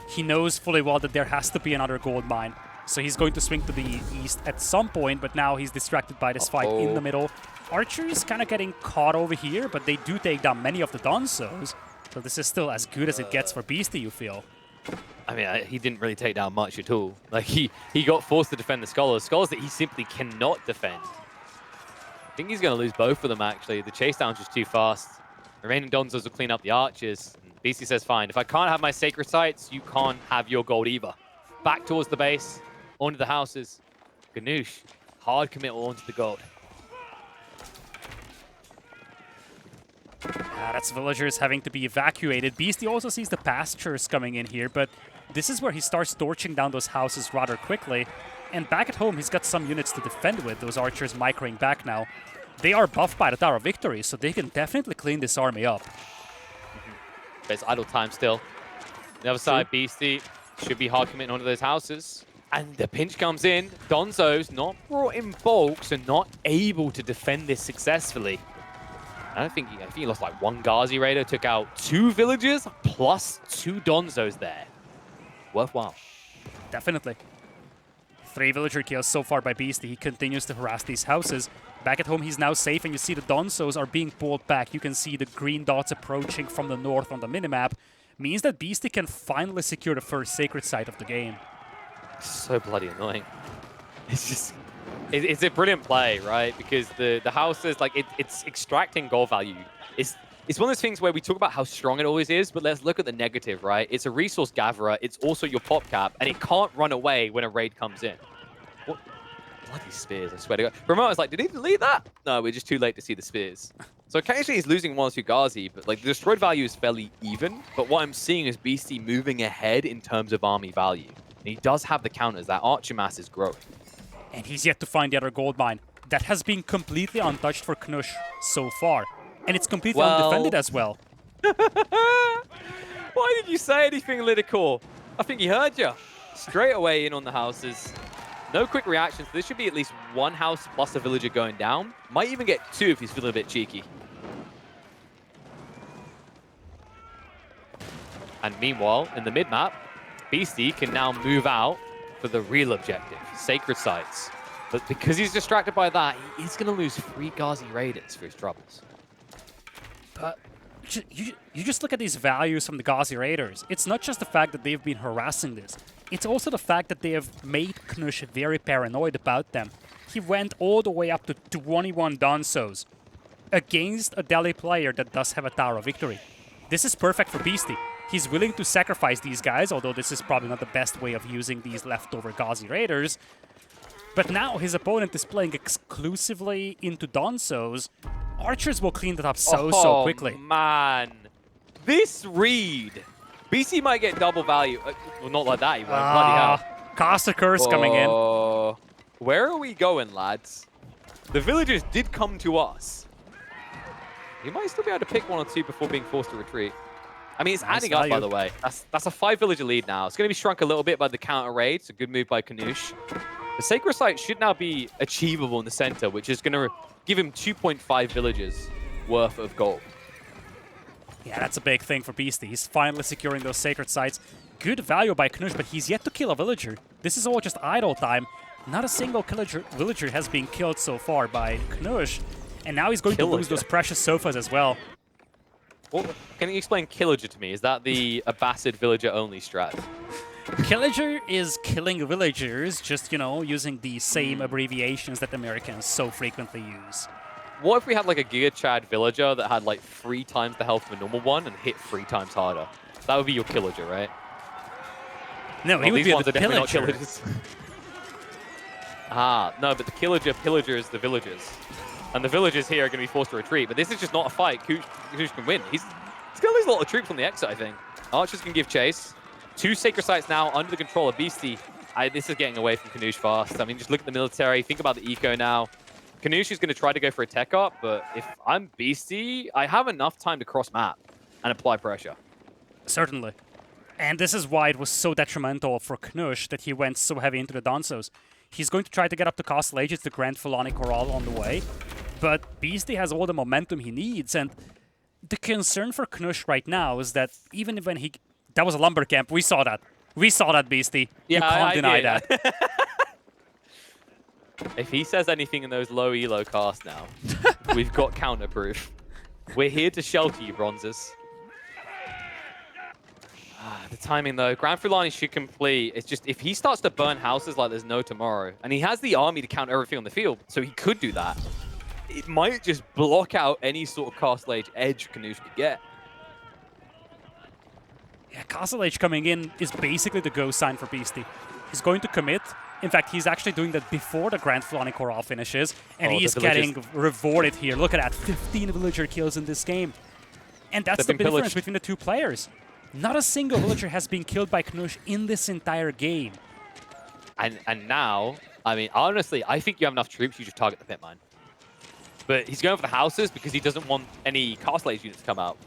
He knows fully well that there has to be another gold mine. So he's going to swing to the east at some point, but now he's distracted by this fight in the middle. Archer is kind of getting caught over here, but they do take down many of the Donzos. So this is still as good as it gets for Beasty, you feel. I mean, he didn't really take down much at all. Like, he got forced to defend the Scholars. Scholars that he simply cannot defend. I think he's going to lose both of them, actually. The chase down's just too fast. Remaining Donzos will clean up the archers. And Beasty says, fine, if I can't have my sacred sites, you can't have your gold either. Back towards the base, onto the houses. Knusch, hard committal onto the gold. That's villagers having to be evacuated. Beasty also sees the pastures coming in here, but this is where he starts torching down those houses rather quickly. And back at home, he's got some units to defend with. Those archers microing back now. They are buffed by the Tower of Victory, so they can definitely clean this army up. It's idle time still. The other side, Beasty should be hard committing onto those houses. And the pinch comes in. Donzo's not brought in bulk, so not able to defend this successfully. I think he lost like 1 Ghazi Raider, took out 2 villagers, plus 2 Donzos there. Worthwhile. Definitely. 3 villager kills so far by Beasty. He continues to harass these houses. Back at home, he's now safe, and you see the Donzos are being pulled back. You can see the green dots approaching from the north on the minimap. Means that Beasty can finally secure the first sacred site of the game. So bloody annoying. It's just... It's a brilliant play, right? Because the houses, like, it's extracting gold value. It's one of those things where we talk about how strong it always is, but let's look at the negative, right? It's a resource gatherer. It's also your pop cap, and it can't run away when a raid comes in. What? Bloody spears, I swear to God. Remote was like, did he delete that? No, we're just too late to see the spears. So occasionally he's losing 1 or 2 Ghazi, but like the destroyed value is fairly even. But what I'm seeing is Beasty moving ahead in terms of army value. And he does have the counters. That archer mass is growing. And he's yet to find the other gold mine. That has been completely untouched for Knusch so far. And it's completely undefended as well. Why did you say anything, Lidakor? I think he heard you. Straight away in on the houses. No quick reactions. This should be at least 1 house plus a villager going down. Might even get 2 if he's feeling a bit cheeky. And meanwhile, in the mid-map, Beasty can now move out for the real objective, Sacred Sites. But because he's distracted by that, he is going to lose 3 Ghazi Raiders for his troubles. But you just look at these values from the Ghazi Raiders. It's not just the fact that they've been harassing this. It's also the fact that they have made Knusch very paranoid about them. He went all the way up to 21 Dansos against a Delhi player that does have a Tower of Victory. This is perfect for Beasty. He's willing to sacrifice these guys, although this is probably not the best way of using these leftover Ghazi Raiders. But now his opponent is playing exclusively into Dansos. Archers will clean that up so quickly. Oh, man. This read. Beasty might get double value. Well, not like that. He won't. Bloody hell. Caster Curse coming in. Where are we going, lads? The villagers did come to us. You might still be able to pick 1 or 2 before being forced to retreat. I mean, it's adding up, by the way. That's a 5 villager lead now. It's going to be shrunk a little bit by the counter raid. It's a good move by Knusch. The Sacred Site should now be achievable in the center, which is going to give him 2.5 villagers worth of gold. Yeah, that's a big thing for Beasty. He's finally securing those Sacred Sites. Good value by Knusch, but he's yet to kill a villager. This is all just idle time. Not a single villager has been killed so far by Knusch. And now he's going to lose those precious sofas as well. Well, can you explain Killager to me? Is that the Abbasid villager only strat? Killager is killing villagers, just, you know, using the same abbreviations that Americans so frequently use. What if we had like a Giga Chad villager that had like 3 times the health of a normal one and hit 3 times harder? That would be your Killager, right? No, he would be the definitely not pillager. Killagers. No, but the Killager pillagers the villagers. And the villagers here are going to be forced to retreat. But this is just not a fight. Knusch can win. He's going to lose a lot of troops on the exit, I think. Archers can give chase. 2 Sacred Sites now under the control of Beasty. This is getting away from Knusch fast. I mean, just look at the military. Think about the eco now. Knusch is going to try to go for a tech up, but if I'm Beasty, I have enough time to cross map and apply pressure. Certainly. And this is why it was so detrimental for Knusch that he went so heavy into the Dansos. He's going to try to get up to Castle Ages, the Grand Fulani Corral on the way. But Beasty has all the momentum he needs, and the concern for Knusch right now is that even when he... That was a lumber camp. We saw that. We saw that, Beasty. Yeah, you can't deny did. that. If he says anything in those low elo casts now, we've got counterproof. We're here to shelter you, Bronzes. The timing, though. Grand Fulani should complete. It's just, if he starts to burn houses like there's no tomorrow, and he has the army to counter everything on the field, so he could do that, it might just block out any sort of Castle Age edge Knusch could get. Yeah, Castle Age coming in is basically the go sign for Beasty. He's going to commit. In fact, he's actually doing that before the Grand Fulani Corral finishes, and he's getting rewarded here. Look at that, 15 villager kills in this game. And that's the difference between the 2 players. Not a single villager has been killed by Knusch in this entire game. And now, I mean, honestly, I think you have enough troops, you just target the pit mine. But he's going for the houses because he doesn't want any Castle Age units to come out.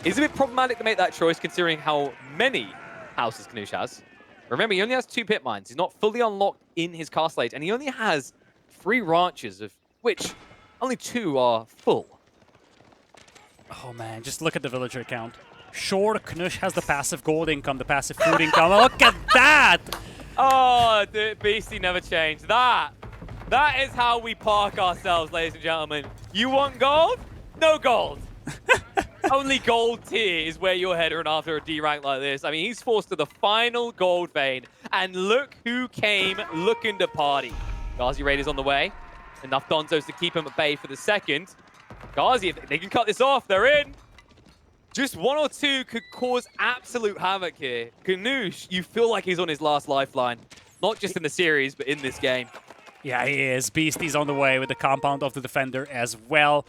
It's a bit problematic to make that choice considering how many houses Knusch has. Remember, he only has 2 pit mines. He's not fully unlocked in his Castle Age, and he only has 3 ranches, of which only 2 are full. Oh man, just look at the villager count. Sure, Knusch has the passive gold income, the passive food income. Look at that! Oh, the Beasty never changed. That is how we park ourselves, ladies and gentlemen. You want gold? No gold. Only gold tier is where you're heading after a D rank like this. I mean, he's forced to the final gold vein. And look who came looking to party. Ghazi Raiders on the way. Enough Donzos to keep him at bay for the second. Ghazi, if they can cut this off, they're in. Just 1 or 2 could cause absolute havoc here. Knusch, you feel like he's on his last lifeline. Not just in the series, but in this game. Yeah, he is. Beasty's on the way with the compound of the defender as well.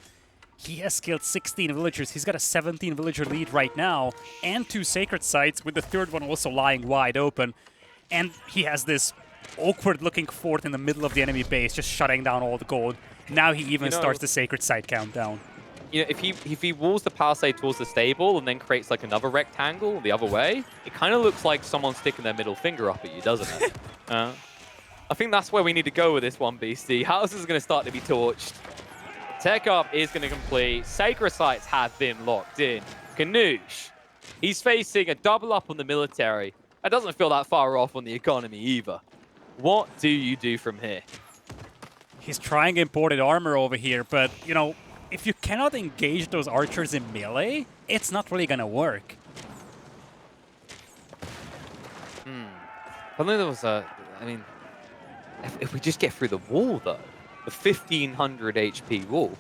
He has killed 16 villagers. He's got a 17 villager lead right now, and 2 sacred sites, with the third one also lying wide open. And he has this awkward-looking fort in the middle of the enemy base, just shutting down all the gold. Now he even starts the sacred site countdown. You know, if he walls the palisade towards the stable and then creates like another rectangle the other way, it kind of looks like someone sticking their middle finger up at you, doesn't it? I think that's where we need to go with this one, Beasty. Houses are going to start to be torched. Tech up is going to complete. Sacred sites have been locked in. Knusch, he's facing a double up on the military. That doesn't feel that far off on the economy either. What do you do from here? He's trying imported armor over here, but, you know, if you cannot engage those archers in melee, it's not really going to work. I think there was a... I mean, if we just get through the wall, though, the 1500 HP wall.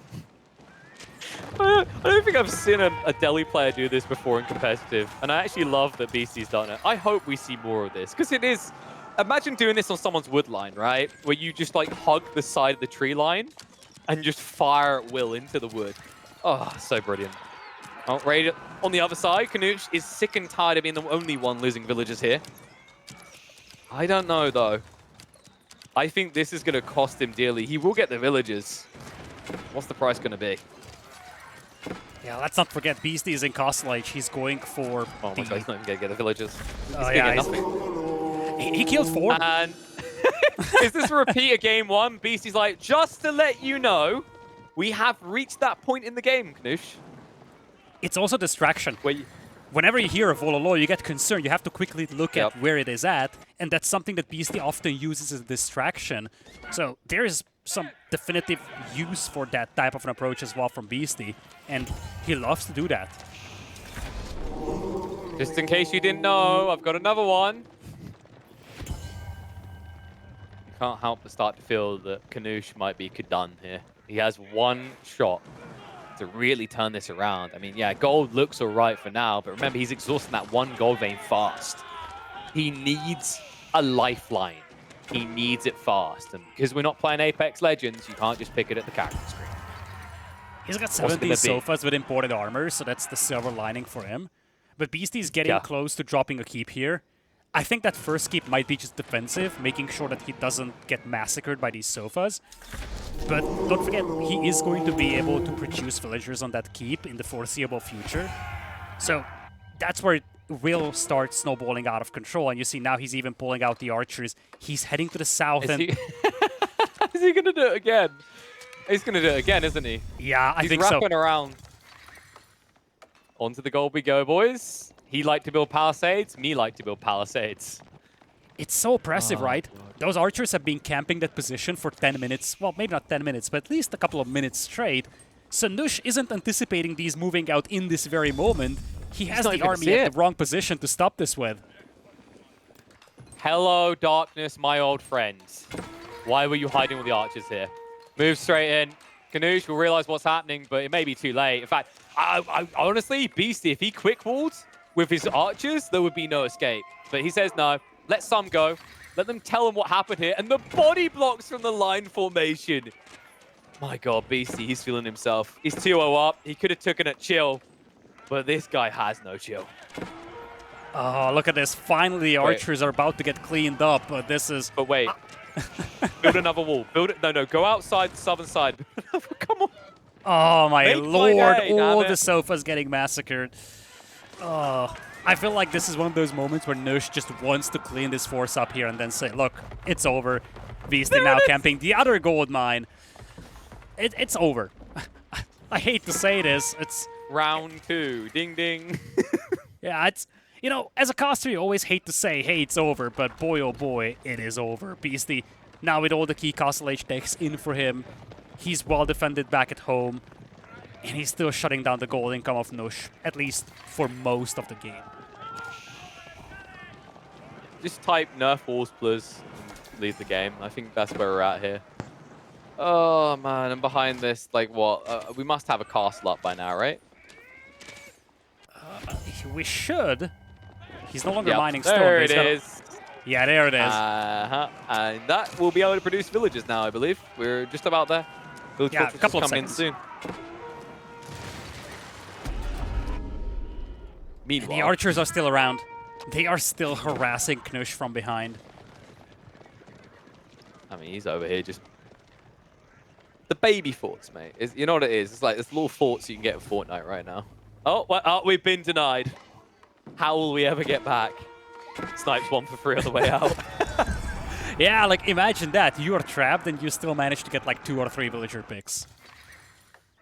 I don't think I've seen a Delhi player do this before in competitive, and I actually love that Beasty's done it. I hope we see more of this, because it is... Imagine doing this on someone's wood line, right? Where you just, like, hug the side of the tree line and just fire at will into the wood. Oh, so brilliant. Oh, right on the other side, Knusch is sick and tired of being the only one losing villagers here. I don't know, though. I think this is going to cost him dearly. He will get the villagers. What's the price going to be? Yeah, let's not forget, Beasty is in Castle Age. He's going for... Oh my god, he's not even going to get the villagers. He's Oh, going to yeah, get nothing. He killed 4. And is this a repeat of game 1? Beasty's like, just to let you know, we have reached that point in the game, Knusch. It's also distraction. Where Whenever you hear a Vololo, you get concerned. You have to quickly look at where it is at, and that's something that Beasty often uses as a distraction. So there is some definitive use for that type of an approach as well from Beasty, and he loves to do that. Just in case you didn't know, I've got another one. Can't help but start to feel that Knusch might be done here. He has one shot to really turn this around. I mean, yeah, gold looks all right for now, but remember, he's exhausting that one gold vein fast. He needs a lifeline. He needs it fast. And because we're not playing Apex Legends, you can't just pick it at the character screen. He's got 17 sofas with imported armor, so that's the silver lining for him. But Beasty's getting close to dropping a keep here. I think that first keep might be just defensive, making sure that he doesn't get massacred by these sofas. But don't forget, he is going to be able to produce villagers on that keep in the foreseeable future. So that's where it will start snowballing out of control. And you see now he's even pulling out the archers. He's heading to the south. Is he going to do it again? He's going to do it again, isn't he? Yeah, I think so. He's wrapping around. Onto the gold we go, boys. He liked to build palisades. Me like to build palisades. It's so oppressive, right? God. Those archers have been camping that position for 10 minutes. Well, maybe not 10 minutes, but at least a couple of minutes straight. So Knusch isn't anticipating these moving out in this very moment. He has the army at the wrong position to stop this with. Hello, darkness, my old friends. Why were you hiding with the archers here? Move straight in. Knusch will realize what's happening, but it may be too late. In fact, I honestly, Beasty, if he quick-walled with his archers, there would be no escape. But he says no. Let some go. Let them tell him what happened here. And the body blocks from the line formation. My god, Beasty, he's feeling himself. He's 2-0 up. He could have taken it chill. But this guy has no chill. Oh, look at this. Finally, the archers are about to get cleaned up. But this is... But wait. Build another wall. Build it. No, go outside the southern side. Come on. Oh, my lord. All the sofas getting massacred. Oh... I feel like this is one of those moments where Knusch just wants to clean this force up here and then say, look, it's over. Beasty now camping the other gold mine. It's over. I hate to say this. It's round 2. Ding, ding. Yeah, it's... You know, as a caster, you always hate to say, hey, it's over. But boy, oh boy, it is over. Beasty, now with all the key Castle Age decks in for him, he's well defended back at home. And he's still shutting down the gold income of Knusch, at least for most of the game. Just type nerf walls, please. Leave the game. I think that's where we're at here. Oh, man. And behind this, like, what? We must have a castle up by now, right? We should. He's no longer mining stone. There it is. Yeah, there it is. And that will be able to produce villages now, I believe. We're just about there. Yeah, a couple of coming seconds. in soon. Meanwhile, the archers are still around. They are still harassing Knusch from behind. I mean, he's over here just... The baby forts, mate. You know what it is? It's like this little forts you can get in Fortnite right now. Oh, well, we've been denied. How will we ever get back? Snipes 1 for free on the way out. Yeah, like imagine that. You are trapped and you still manage to get like 2 or 3 villager picks.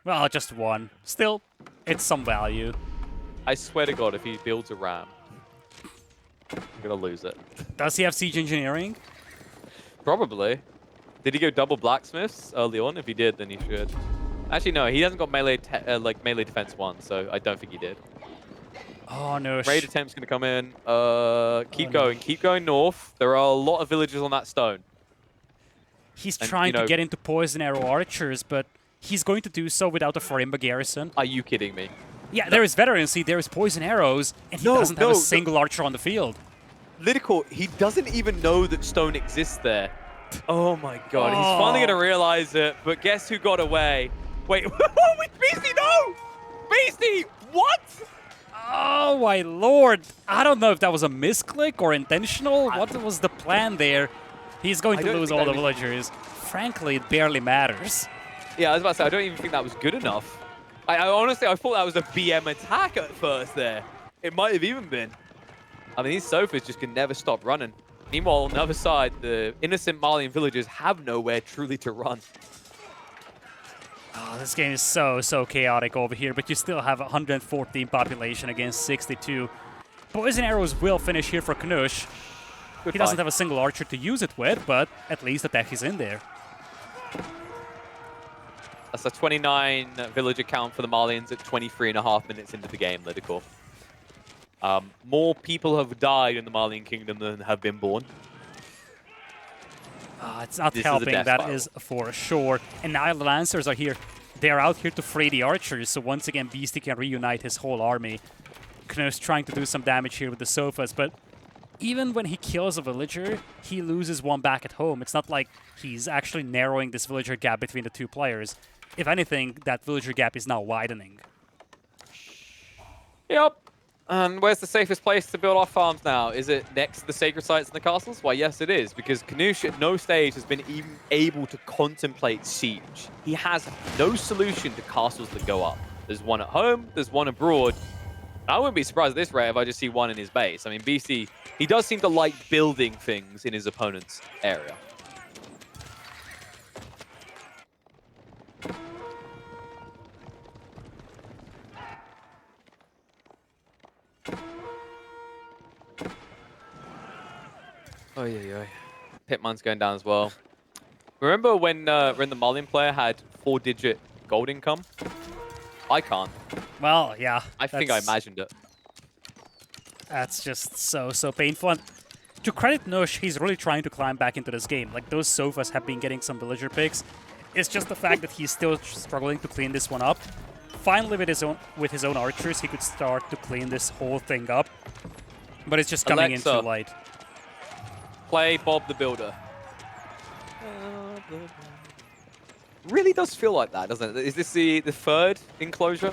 Well, just 1. Still, it's some value. I swear to God, if he builds a ram, I'm going to lose it. Does he have siege engineering? Probably. Did he go double blacksmiths early on? If he did, then he should. Actually, no, he hasn't got melee melee defense 1, so I don't think he did. Oh no. Raid attempt's going to come in. Keep going north. There are a lot of villagers on that stone. He's And, trying you know, to get into poison arrow archers, but he's going to do so without a Farimba garrison. Are you kidding me? Yeah, there is veterancy, there is poison arrows, and he doesn't have a single archer on the field. Lidakor, he doesn't even know that stone exists there. Oh my God, he's finally going to realize it, but guess who got away? Wait, Beasty, no! Beasty, what? Oh my lord! I don't know if that was a misclick or intentional. What was the plan there? He's going to lose all the villagers. Frankly, it barely matters. Yeah, I was about to say, I don't even think that was good enough. I honestly, I thought that was a BM attack at first there. It might have even been. I mean, these sofas just can never stop running. Meanwhile, on the other side, the innocent Malian villagers have nowhere truly to run. Oh, this game is so chaotic over here, but you still have 114 population against 62. Poison arrows will finish here for Knusch. He doesn't have a single archer to use it with, but at least the tech is in there. That's a 29 villager count for the Malians at 23.5 minutes into the game, Lidakor. More people have died in the Malian kingdom than have been born. It's not helping, that is for sure. And now the Lancers are here. They're out here to free the archers, so once again Beasty can reunite his whole army. Knusch trying to do some damage here with the sofas, but even when he kills a villager, he loses 1 back at home. It's not like he's actually narrowing this villager gap between the 2 players. If anything, that villager gap is now widening. Yep. And where's the safest place to build our farms now? Is it next to the sacred sites and the castles? Why, yes, it is, because Knusch at no stage has been even able to contemplate siege. He has no solution to castles that go up. There's one at home, there's one abroad. I wouldn't be surprised at this rate if I just see one in his base. I mean, Beasty, he does seem to like building things in his opponent's area. Oh yeah. Pitman's going down as well. Remember when the Malian player had 4-digit gold income? I can't. Well, yeah. I think I imagined it. That's just so painful. And to credit Knusch, he's really trying to climb back into this game. Like, those sofas have been getting some villager picks. It's just the fact that he's still struggling to clean this one up. Finally, with his own archers, he could start to clean this whole thing up. But it's just coming in too light. Play Bob the Builder. Really does feel like that, doesn't it? Is this the third enclosure?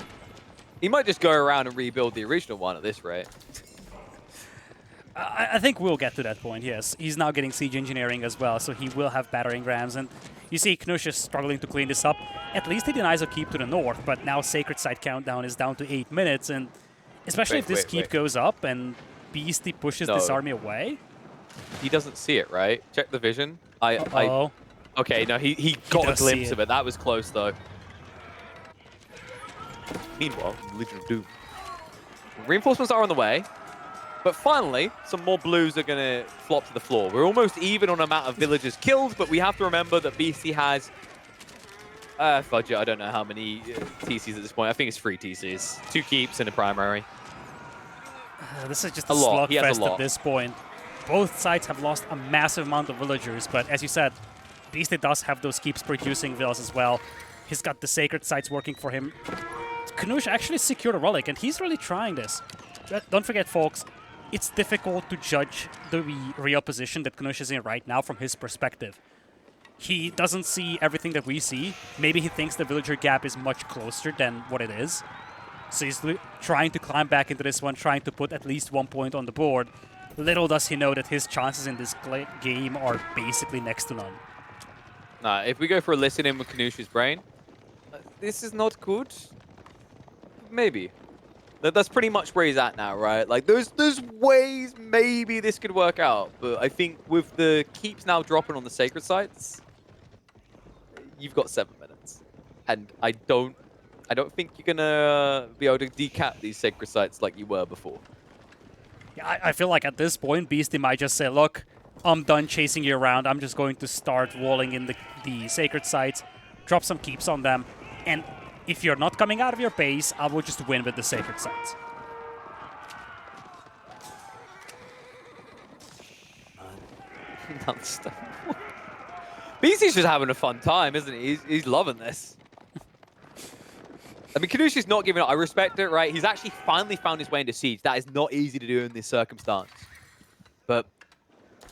He might just go around and rebuild the original one at this rate. I think we'll get to that point, yes. He's now getting siege engineering as well, so he will have battering rams. And you see Knusch is struggling to clean this up. At least he denies a keep to the north, but now Sacred Site countdown is down to 8 minutes. And especially if this keep goes up and Beasty pushes this army away. He doesn't see it, right? Check the vision. Okay, no, he got a glimpse of it. That was close, though. Meanwhile, Legion of Doom. Reinforcements are on the way. But finally, some more blues are going to flop to the floor. We're almost even on amount of villagers killed, but we have to remember that BC has... fudge it, I don't know how many TCs at this point. I think it's 3 TCs. 2 keeps and a primary. This is just a slugfest at this point. Both sides have lost a massive amount of villagers, but as you said, Beasty does have those keeps producing villas as well. He's got the sacred sites working for him. Knusch actually secured a relic, and he's really trying this. Don't forget, folks, it's difficult to judge the real position that Knusch is in right now from his perspective. He doesn't see everything that we see. Maybe he thinks the villager gap is much closer than what it is. So he's trying to climb back into this one, trying to put at least 1 point on the board. Little does he know that his chances in this game are basically next to none. Nah, if we go for a listen in with Knusch's brain, this is not good. Maybe. That's pretty much where he's at now, right? Like, there's ways maybe this could work out, but I think with the keeps now dropping on the sacred sites, you've got 7 minutes, and I don't think you're gonna be able to decap these sacred sites like you were before. Yeah, I feel like at this point, Beasty might just say, look, I'm done chasing you around. I'm just going to start walling in the sacred sites, drop some keeps on them, and if you're not coming out of your base, I will just win with the sacred sites. Beasty's just having a fun time, isn't he? He's loving this. I mean, Knusch's not giving up. I respect it, right? He's actually finally found his way into Siege. That is not easy to do in this circumstance. But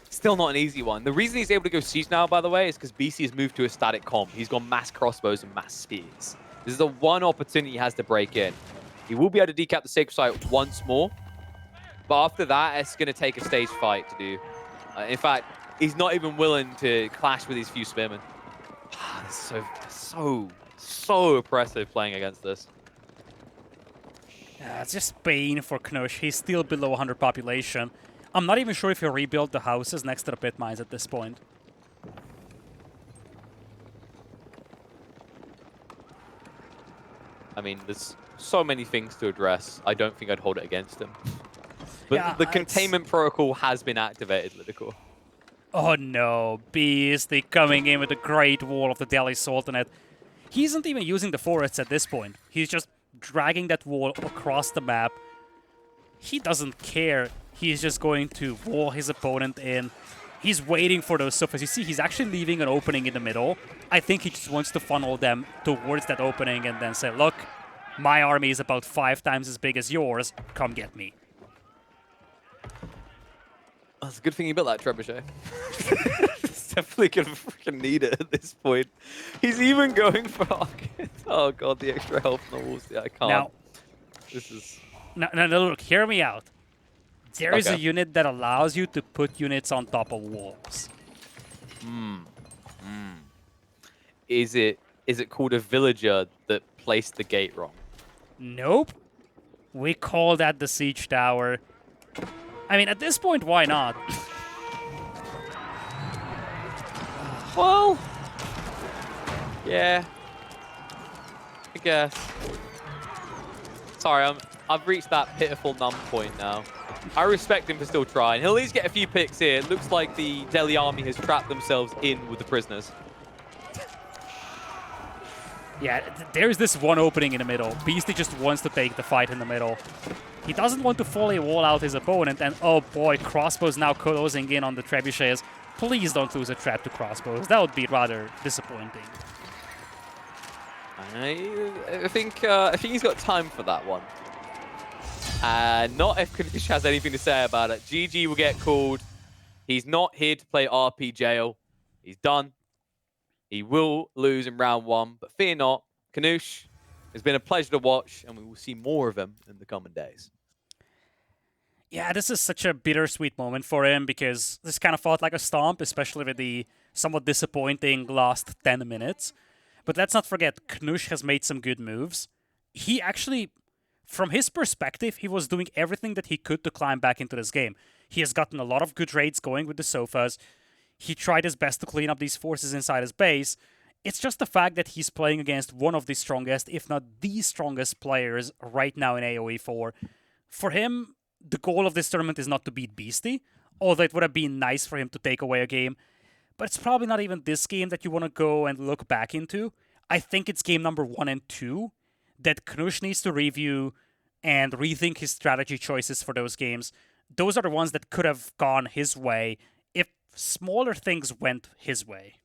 still not an easy one. The reason he's able to go Siege now, by the way, is because Beasty has moved to a static comp. He's gone mass crossbows and mass spears. This is the one opportunity he has to break in. He will be able to decap the sacred site once more. But after that, it's going to take a stage fight to do. In fact, he's not even willing to clash with these few spearmen. It's so oppressive playing against this. Yeah, it's just pain for Knusch. He's still below 100 population. I'm not even sure if he'll rebuild the houses next to the pit mines at this point. I mean, there's so many things to address. I don't think I'd hold it against him. But yeah, the containment protocol has been activated, Lidakor. Oh no, Beasty coming in with the Great Wall of the Delhi Sultanate. He isn't even using the forests at this point. He's just dragging that wall across the map. He doesn't care. He's just going to wall his opponent in. He's waiting for those sofas. You see, he's actually leaving an opening in the middle. I think he just wants to funnel them towards that opening and then say, look, my army is about 5 times as big as yours. Come get me. That's a good thing he built that trebuchet. It's definitely going to freaking need it at this point. He's even going for... Oh, God, the extra health on the walls. Yeah, I can't. Now, this is... No, look, hear me out. There is a unit that allows you to put units on top of walls. Is it called a villager that placed the gate wrong? Nope. We call that the siege tower. I mean, at this point, why not? Well, yeah, I guess. Sorry, I've reached that pitiful numb point now. I respect him for still trying. He'll at least get a few picks here. It looks like the Delhi army has trapped themselves in with the prisoners. Yeah, there's this one opening in the middle. Beasty just wants to take the fight in the middle. He doesn't want to fully wall out his opponent, and oh boy, crossbows now closing in on the trebuchets. Please don't lose a trap to crossbows. That would be rather disappointing. I think he's got time for that one. Not if Knusch has anything to say about it. GG will get called. He's not here to play RP jail. He's done. He will lose in round 1, but fear not. Knusch, it's been a pleasure to watch, and we will see more of him in the coming days. Yeah, this is such a bittersweet moment for him because this kind of felt like a stomp, especially with the somewhat disappointing last 10 minutes. But let's not forget, Knusch has made some good moves. He actually, from his perspective, he was doing everything that he could to climb back into this game. He has gotten a lot of good raids going with the sofas. He tried his best to clean up these forces inside his base. It's just the fact that he's playing against one of the strongest, if not the strongest players right now in AoE 4. For him, the goal of this tournament is not to beat Beasty, although it would have been nice for him to take away a game. But it's probably not even this game that you want to go and look back into. I think it's game number 1 and 2 that Knusch needs to review and rethink his strategy choices for those games. Those are the ones that could have gone his way if smaller things went his way.